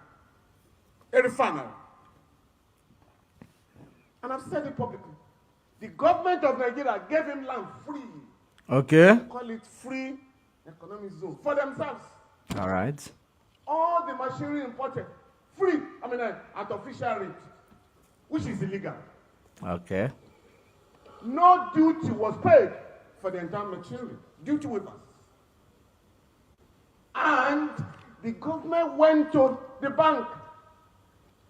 refinery, and I've said it publicly, the government of Nigeria gave him land free. Okay. They call it free economic zone for themselves. All right. All the machinery imported free, at official rate, which is illegal. Okay. No duty was paid for the entire machinery, duty waivers. And the government went to the bank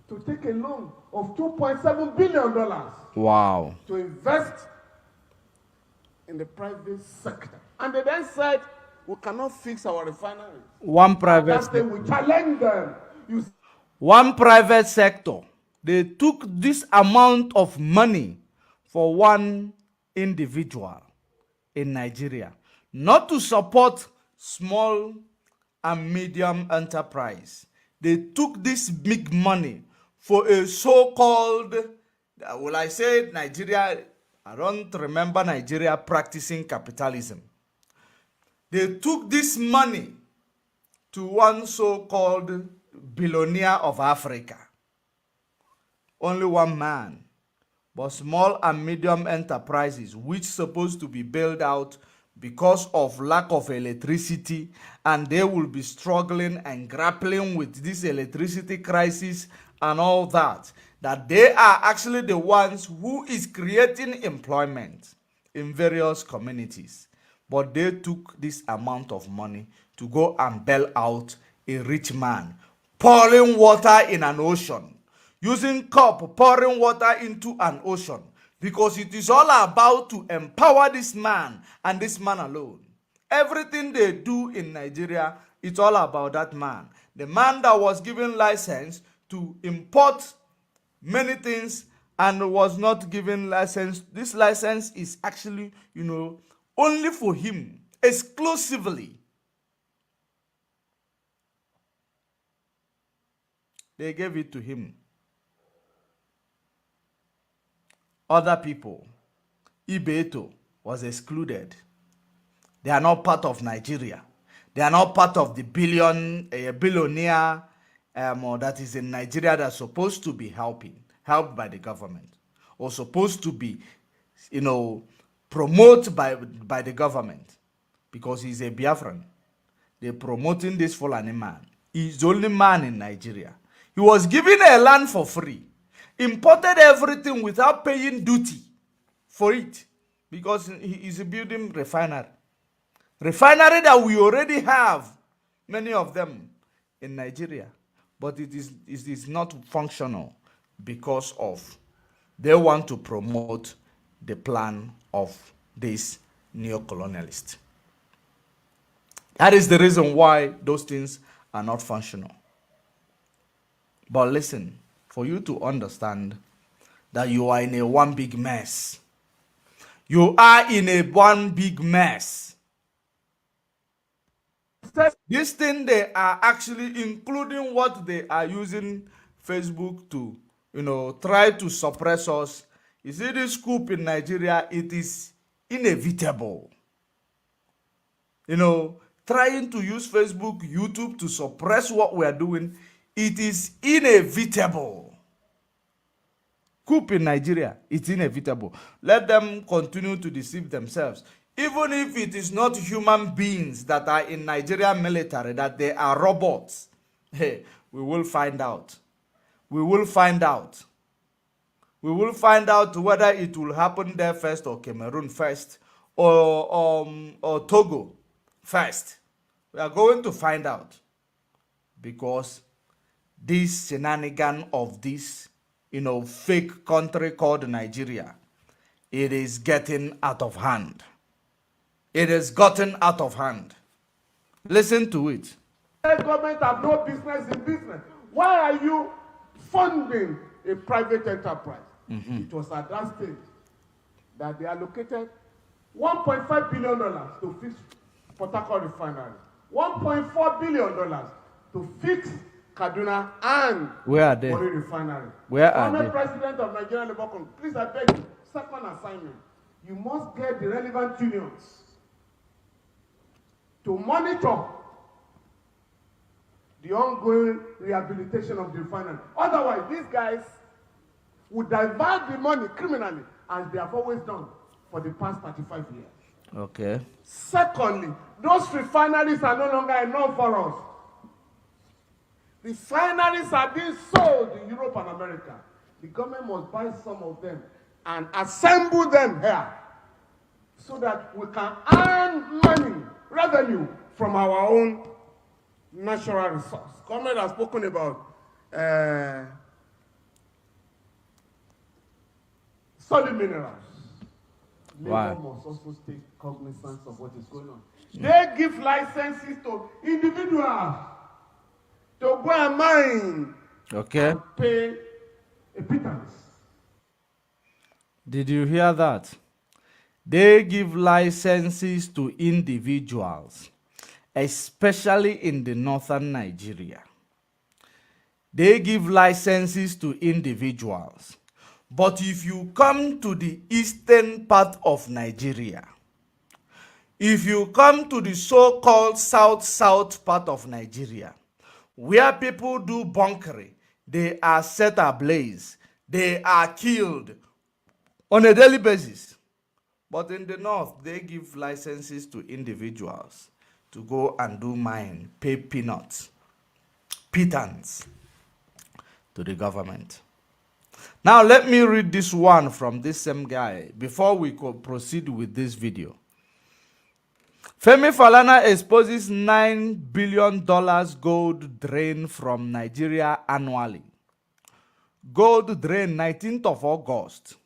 to take a loan of $2.7 billion. Wow. To invest in the private sector. And they then said, we cannot fix our refineries. One private sector. We challenge them. One private sector. They took this amount of money for one individual in Nigeria, not to support small and medium enterprise. They took this big money for a so-called, will I say Nigeria, I don't remember Nigeria practicing capitalism. They took this money to one so-called billionaire of Africa. Only one man. But small and medium enterprises, which supposed to be bailed out because of lack of electricity, and they will be struggling and grappling with this electricity crisis and all that, that they are actually the ones who is creating employment in various communities. But they took this amount of money to go and bail out a rich man, pouring water in an ocean, using cup, pouring water into an ocean, because it is all about to empower this man and this man alone. Everything they do in Nigeria, it's all about that man. The man that was given license to import many things and was not given license. This license is actually, only for him, exclusively. They gave it to him. Other people, Ibeto was excluded. They are not part of Nigeria. They are not part of the billionaire that is in Nigeria that's supposed to be helped by the government, or supposed to be, promoted by the government, because he's a Biafran. They're promoting this Fulani man. He's the only man in Nigeria. He was given a land for free, imported everything without paying duty for it, because he is building refinery that we already have, many of them in Nigeria, but it is not functional. because of they want to promote the plan of this neo-colonialist. That is the reason why those things are not functional. But listen, for you to understand that you are in a one big mess. You are in a one big mess. This thing, they are actually including what they are using Facebook to, try to suppress us. You see this coup in Nigeria, it is inevitable. Trying to use Facebook, YouTube to suppress what we are doing, it is inevitable. Coup in Nigeria, it's inevitable. Let them continue to deceive themselves. Even if it is not human beings that are in Nigerian military, that they are robots, hey, we will find out. We will find out. We will find out whether it will happen there first, or Cameroon first, or Togo first. We are going to find out, because this shenanigan of this, fake country called Nigeria, it is getting out of hand. It has gotten out of hand. Listen to it. The government have no business in business. Why are you funding a private enterprise? It was at that stage that they allocated $1.5 billion to fix Port Harcourt refinery, $1.4 billion to fix Kaduna and where are they? Warri refinery. Where are they? President of Nigeria Labour Congress, please, I beg you, second assignment. You must get the relevant unions to monitor the ongoing rehabilitation of the refinery. Otherwise, these guys would divert the money criminally, as they have always done for the past 35 years. Okay. Secondly, those refineries are no longer enough for us. Refineries are being sold in Europe and America. The government must buy some of them and assemble them here, so that we can earn money, revenue from our own natural resource. Comrade has spoken about solid minerals. Why? Labour must also take cognizance of what is going on. They give licenses to individuals to go and mine, Okay. and pay a pittance. Did you hear that? They give licenses to individuals, especially in the northern Nigeria. They give licenses to individuals. But if you come to the eastern part of Nigeria, if you come to the so-called south part of Nigeria, where people do bunkery, they are set ablaze, they are killed on a daily basis. But in the north, they give licenses to individuals to go and do mine, pay peanuts, pittance to the government. Now let me read this one from this same guy before we could proceed with this video. Femi Falana exposes $9 billion gold drain from Nigeria annually. Gold drain, 19th of August.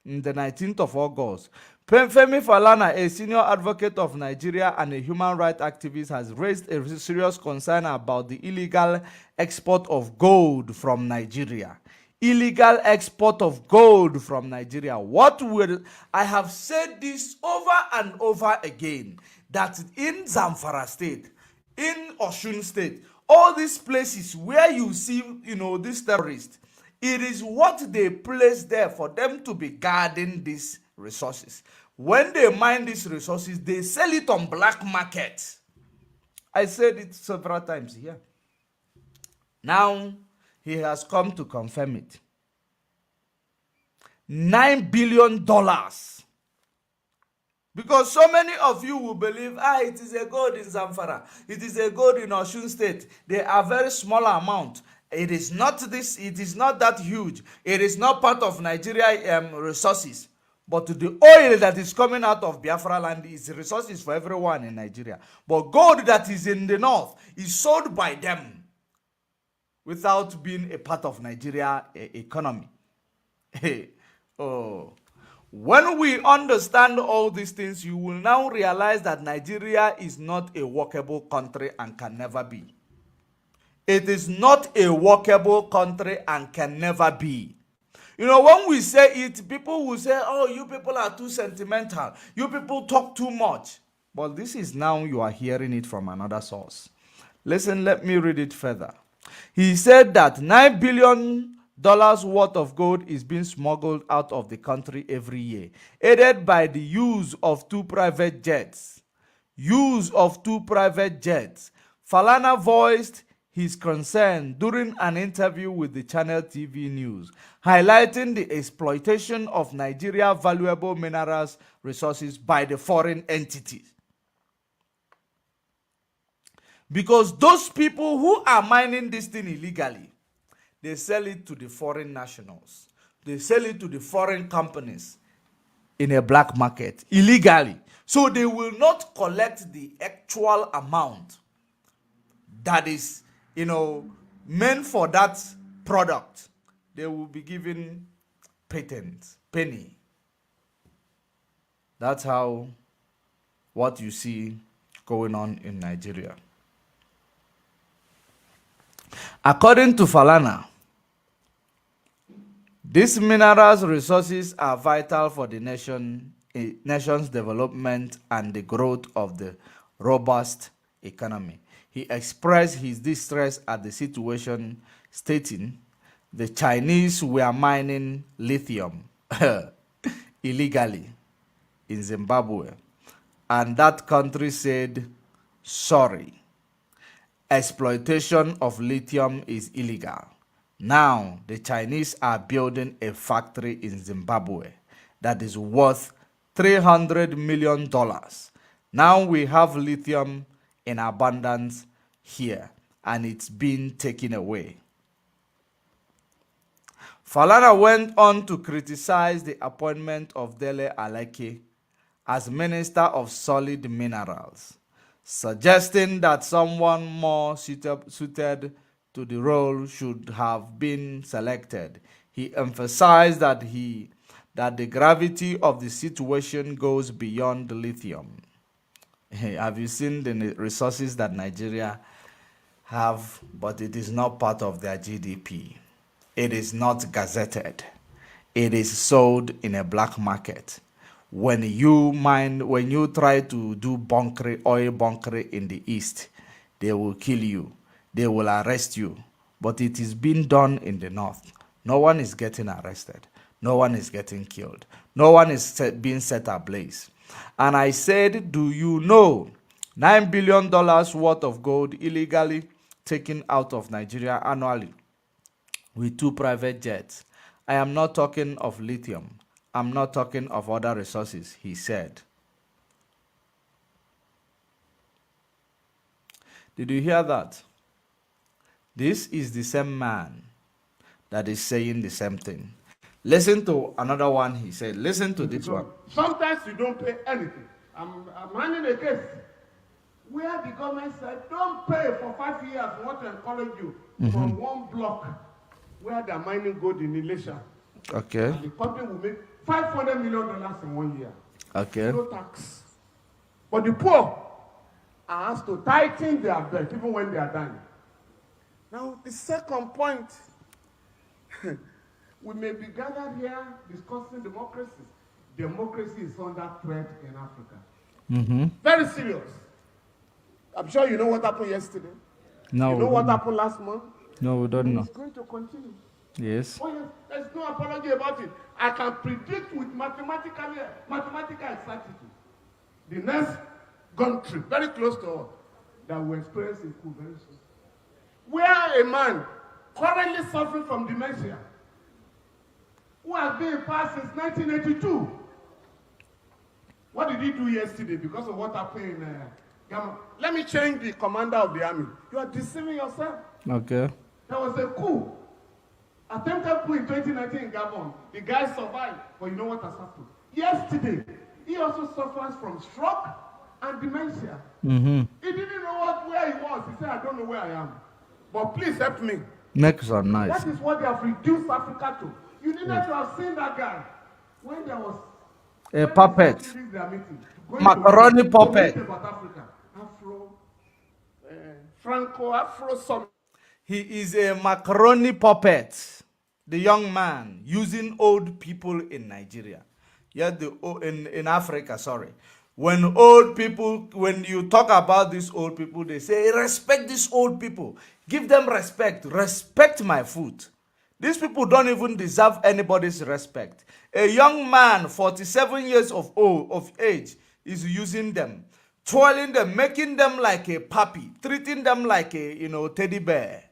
In the 19th of August, Femi Falana, a senior advocate of Nigeria and a human rights activist, has raised a serious concern about the illegal export of gold from Nigeria. Illegal export of gold from Nigeria. I have said this over and over again, that in Zamfara state, in Osun state, all these places where you see, these terrorists, it is what they place there for them to be guarding these resources. When they mine these resources, they sell it on black market. I said it several times here. Now, he has come to confirm it. $9 billion. Because so many of you will believe, it is a gold in Zamfara. It is a gold in Osun state. They are very small amount. It is not this, it is not that huge. It is not part of Nigeria resources. But the oil that is coming out of Biafra land is resources for everyone in Nigeria. But gold that is in the north is sold by them. without being a part of Nigeria economy. Oh. When we understand all these things, you will now realize that Nigeria is not a workable country and can never be. It is not a workable country and can never be. You know, when we say it, people will say, oh, you people are too sentimental. You people talk too much. But this is now you are hearing it from another source. Listen, let me read it further. He said that $9 billion worth of gold is being smuggled out of the country every year, aided by the use of two private jets. Falana voiced his concern during an interview with the Channel TV News, highlighting the exploitation of Nigeria's valuable minerals resources by the foreign entities. Because those people who are mining this thing illegally, they sell it to the foreign nationals. They sell it to the foreign companies in a black market illegally. So they will not collect the actual amount that is, meant for that product. They will be given penny. That's how what you see going on in Nigeria. According to Falana, these minerals resources are vital for the nation's development and the growth of the robust economy. He expressed his distress at the situation, stating the Chinese were mining lithium illegally in Zimbabwe, and that country said, sorry, exploitation of lithium is illegal. Now, the Chinese are building a factory in Zimbabwe that is worth $300 million. Now we have lithium in abundance here, and it's being taken away. Falana went on to criticize the appointment of Dele Aleke as Minister of Solid Minerals, suggesting that someone more suited to the role should have been selected. He emphasized that the gravity of the situation goes beyond lithium. Have you seen the resources that Nigeria have, but it is not part of their GDP? It is not gazetted. It is sold in a black market. When you try to do oil bunkering in the east, they will kill you. They will arrest you. But it is being done in the north. No one is getting arrested. No one is getting killed. No one is being set ablaze. And I said, do you know $9 billion worth of gold illegally taken out of Nigeria annually with two private jets? I am not talking of lithium. I'm not talking of other resources, he said. Did you hear that? This is the same man that is saying the same thing. Listen to another one he said. Listen to this one. Sometimes you don't pay anything. I'm handling a case where the government said, don't pay for 5 years. We want to encourage you from one block where they're mining gold in Elisha. Okay. And the company will make $500 million in 1 year. Okay. No tax. But the poor are asked to tighten their belt even when they are dying. Now, the second point, we may be gathered here discussing democracy. Democracy is under threat in Africa. Very serious. I'm sure you know what happened yesterday. No. You know what happened last month? No, we don't know. It's going to continue. Yes. Oh, yes. There's no apology about it. I can predict with mathematical exactitude the next country, very close to us, that will experience a coup very soon. Where a man currently suffering from dementia, who has been in power since 1982, what did he do yesterday because of what happened in Ghana? Let me change the commander of the army. You are deceiving yourself. Okay. There was a coup. Attempted coup in 2019 in Gabon. The guy survived, but you know what has happened? Yesterday, he also suffers from stroke and dementia. He didn't know where he was. He said, I don't know where I am. But please help me. Make some noise. That is what they have reduced Africa to. You needed to have seen that guy when there was A puppet. their meeting, Macaroni puppet. about Africa. Franco Afro Summit. He is a macaroni puppet. The young man using old people in Nigeria. Yeah, in Africa, sorry. When you talk about these old people, they say, respect these old people. Give them respect. Respect my food. These people don't even deserve anybody's respect. A young man, 47 years of age, is using them, twirling them, making them like a puppy, treating them like a teddy bear,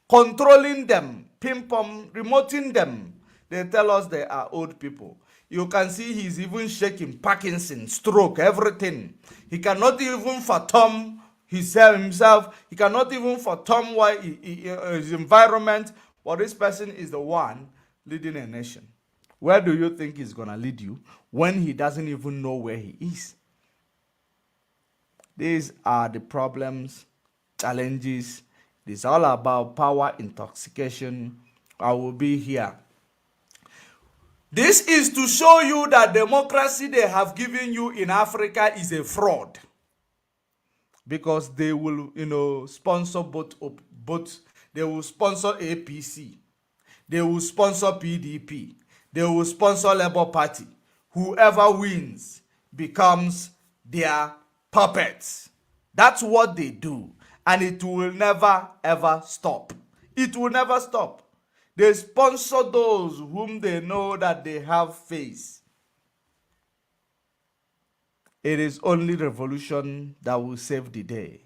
controlling them, pom, remoting them. They tell us they are old people. You can see he's even shaking, Parkinson, stroke, everything. He cannot even fathom himself. He cannot even fathom why his environment. But this person is the one leading a nation. Where do you think he's going to lead you when he doesn't even know where he is? These are the problems, challenges. It's all about power intoxication. I will be here. This is to show you that democracy they have given you in Africa is a fraud. Because they will, sponsor both. They will sponsor APC. They will sponsor PDP. They will sponsor Labour Party. Whoever wins becomes their puppets. That's what they do. And it will never, ever stop. It will never stop. They sponsor those whom they know that they have face. It is only revolution that will save the day.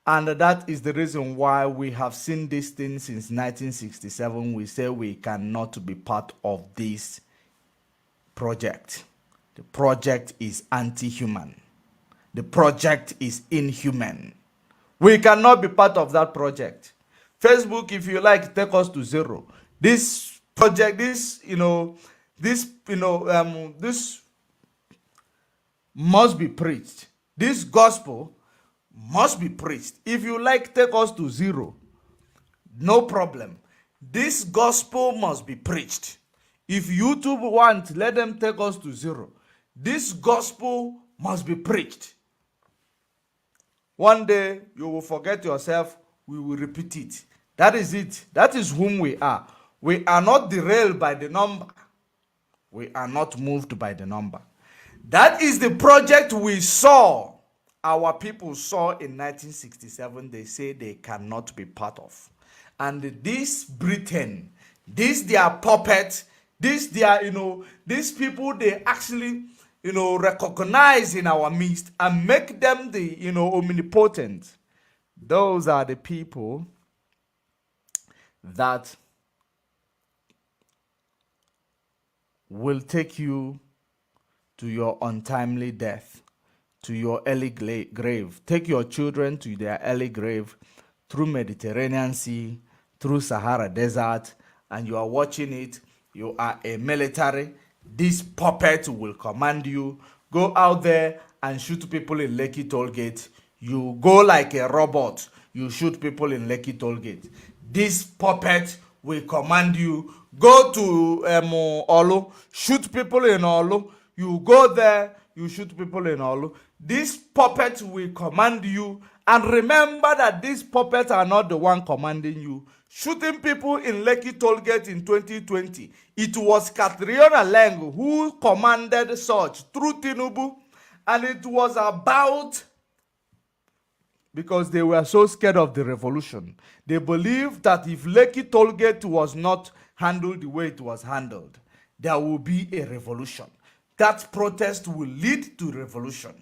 And that is the reason why we have seen this thing since 1967. We say we cannot be part of this project. The project is anti-human. The project is inhuman. We cannot be part of that project. Facebook, if you like, take us to zero. This project, this must be preached. This gospel must be preached. If you like, take us to zero. No problem. This gospel must be preached. If YouTube want, let them take us to zero. This gospel must be preached. One day, you will forget yourself. We will repeat it. That is it. That is whom we are. We are not derailed by the number. We are not moved by the number. That is the project we saw. Our people saw in 1967. They say they cannot be part of. And this Britain, this their puppet, this their, these people they actually, recognize in our midst and make them the, omnipotent. Those are the people that will take you to your untimely death, to your early grave. Take your children to their early grave through Mediterranean Sea, through Sahara Desert, and you are watching it. You are a military. This puppet will command you. Go out there and shoot people in Lekki Tollgate. You go like a robot. You shoot people in Lekki Tollgate. This puppet will command you. Go to Olu. Shoot people in Olu. You go there. You shoot people in Olu. This puppet will command you. And remember that these puppets are not the one commanding you. Shooting people in Lekki Tollgate in 2020. It was Catriona Leng who commanded such through Tinubu. And it was about, because they were so scared of the revolution. They believed that if Lekki Tollgate was not handled the way it was handled, there will be a revolution. That protest will lead to revolution.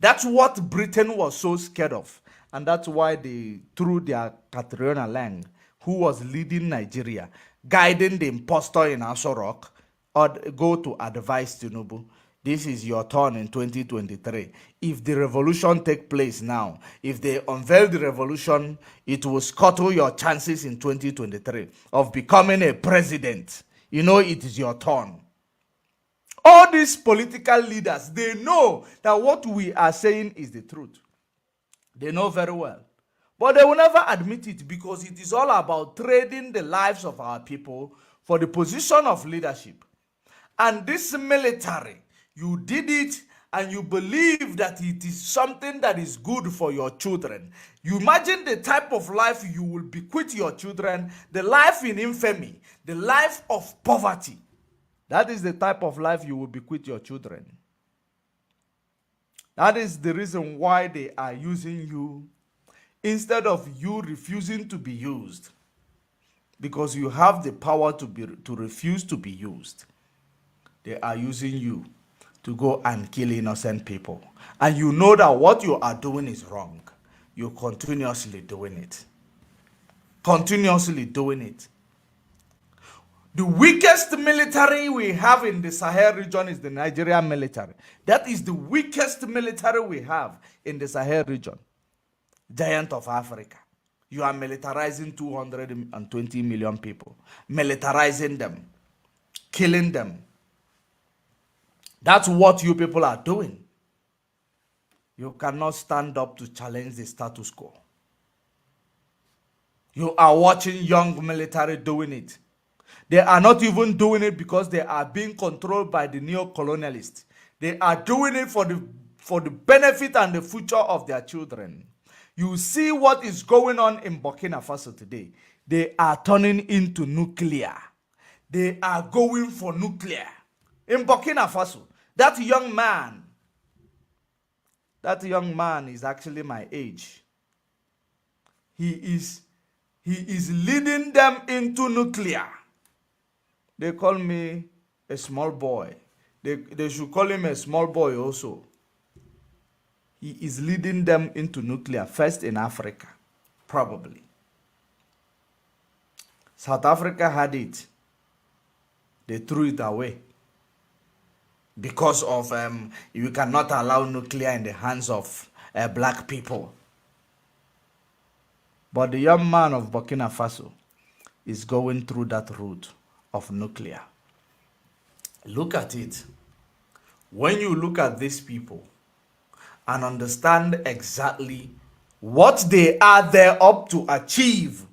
That's what Britain was so scared of. And that's why they threw their Catriona Lang, who was leading Nigeria, guiding the impostor in Aso Rock, or go to advise Tinubu. This is your turn in 2023. If the revolution take place now, if they unveil the revolution, it will scuttle your chances in 2023 of becoming a president. It is your turn. All these political leaders, they know that what we are saying is the truth. They know very well. But they will never admit it because it is all about trading the lives of our people for the position of leadership. And this military, you did it and you believe that it is something that is good for your children. You imagine the type of life you will bequeath your children, the life in infamy, the life of poverty. That is the type of life you will bequeath your children. That is the reason why they are using you instead of you refusing to be used. Because you have the power to refuse to be used. They are using you to go and kill innocent people. And you know that what you are doing is wrong. You're continuously doing it. Continuously doing it. The weakest military we have in the Sahel region is the Nigerian military. That is the weakest military we have in the Sahel region. Giant of Africa. You are militarizing 220 million people. Militarizing them. Killing them. That's what you people are doing. You cannot stand up to challenge the status quo. You are watching young military doing it. They are not even doing it because they are being controlled by the neo-colonialists. They are doing it for the benefit and the future of their children. You see what is going on in Burkina Faso today. They are turning into nuclear. They are going for nuclear. In Burkina Faso, that young man is actually my age. He is leading them into nuclear. They call me a small boy. They should call him a small boy also. He is leading them into nuclear, first in Africa, probably. South Africa had it. They threw it away. Because of, you cannot allow nuclear in the hands of black people. But the young man of Burkina Faso is going through that route of nuclear. Look at it. When you look at these people and understand exactly what they are there up to achieve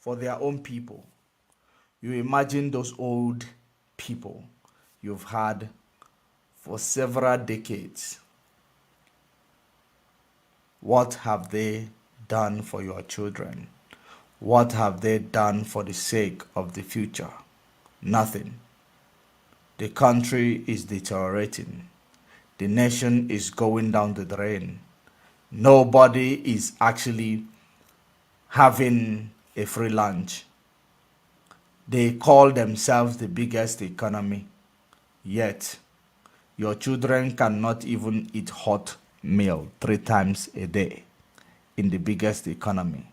for their own people, you imagine those old people you've had for several decades. What have they done for your children? What have they done for the sake of the future? Nothing. The country is deteriorating. The nation is going down the drain. Nobody is actually having a free lunch. They call themselves the biggest economy, yet your children cannot even eat hot meal 3 times a day in the biggest economy.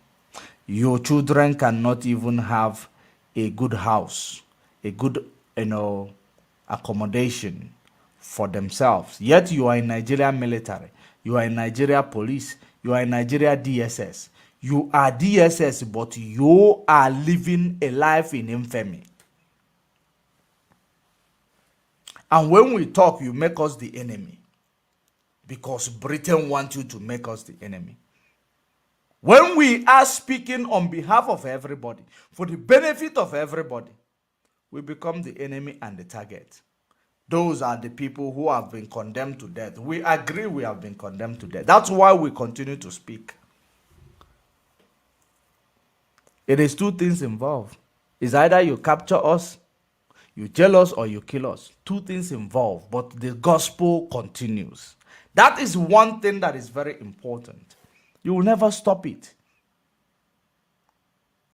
Your children cannot even have a good house, a good, accommodation for themselves. Yet you are in Nigeria military, you are in Nigeria police, you are in Nigeria DSS. You are DSS, but you are living a life in infamy. And when we talk, you make us the enemy. Because Britain wants you to make us the enemy. When we are speaking on behalf of everybody, for the benefit of everybody, we become the enemy and the target. Those are the people who have been condemned to death. We agree we have been condemned to death. That's why we continue to speak. It is 2 things involved. It's either you capture us, you jail us, or you kill us. 2 things involved, but the gospel continues. That is one thing that is very important. You will never stop it.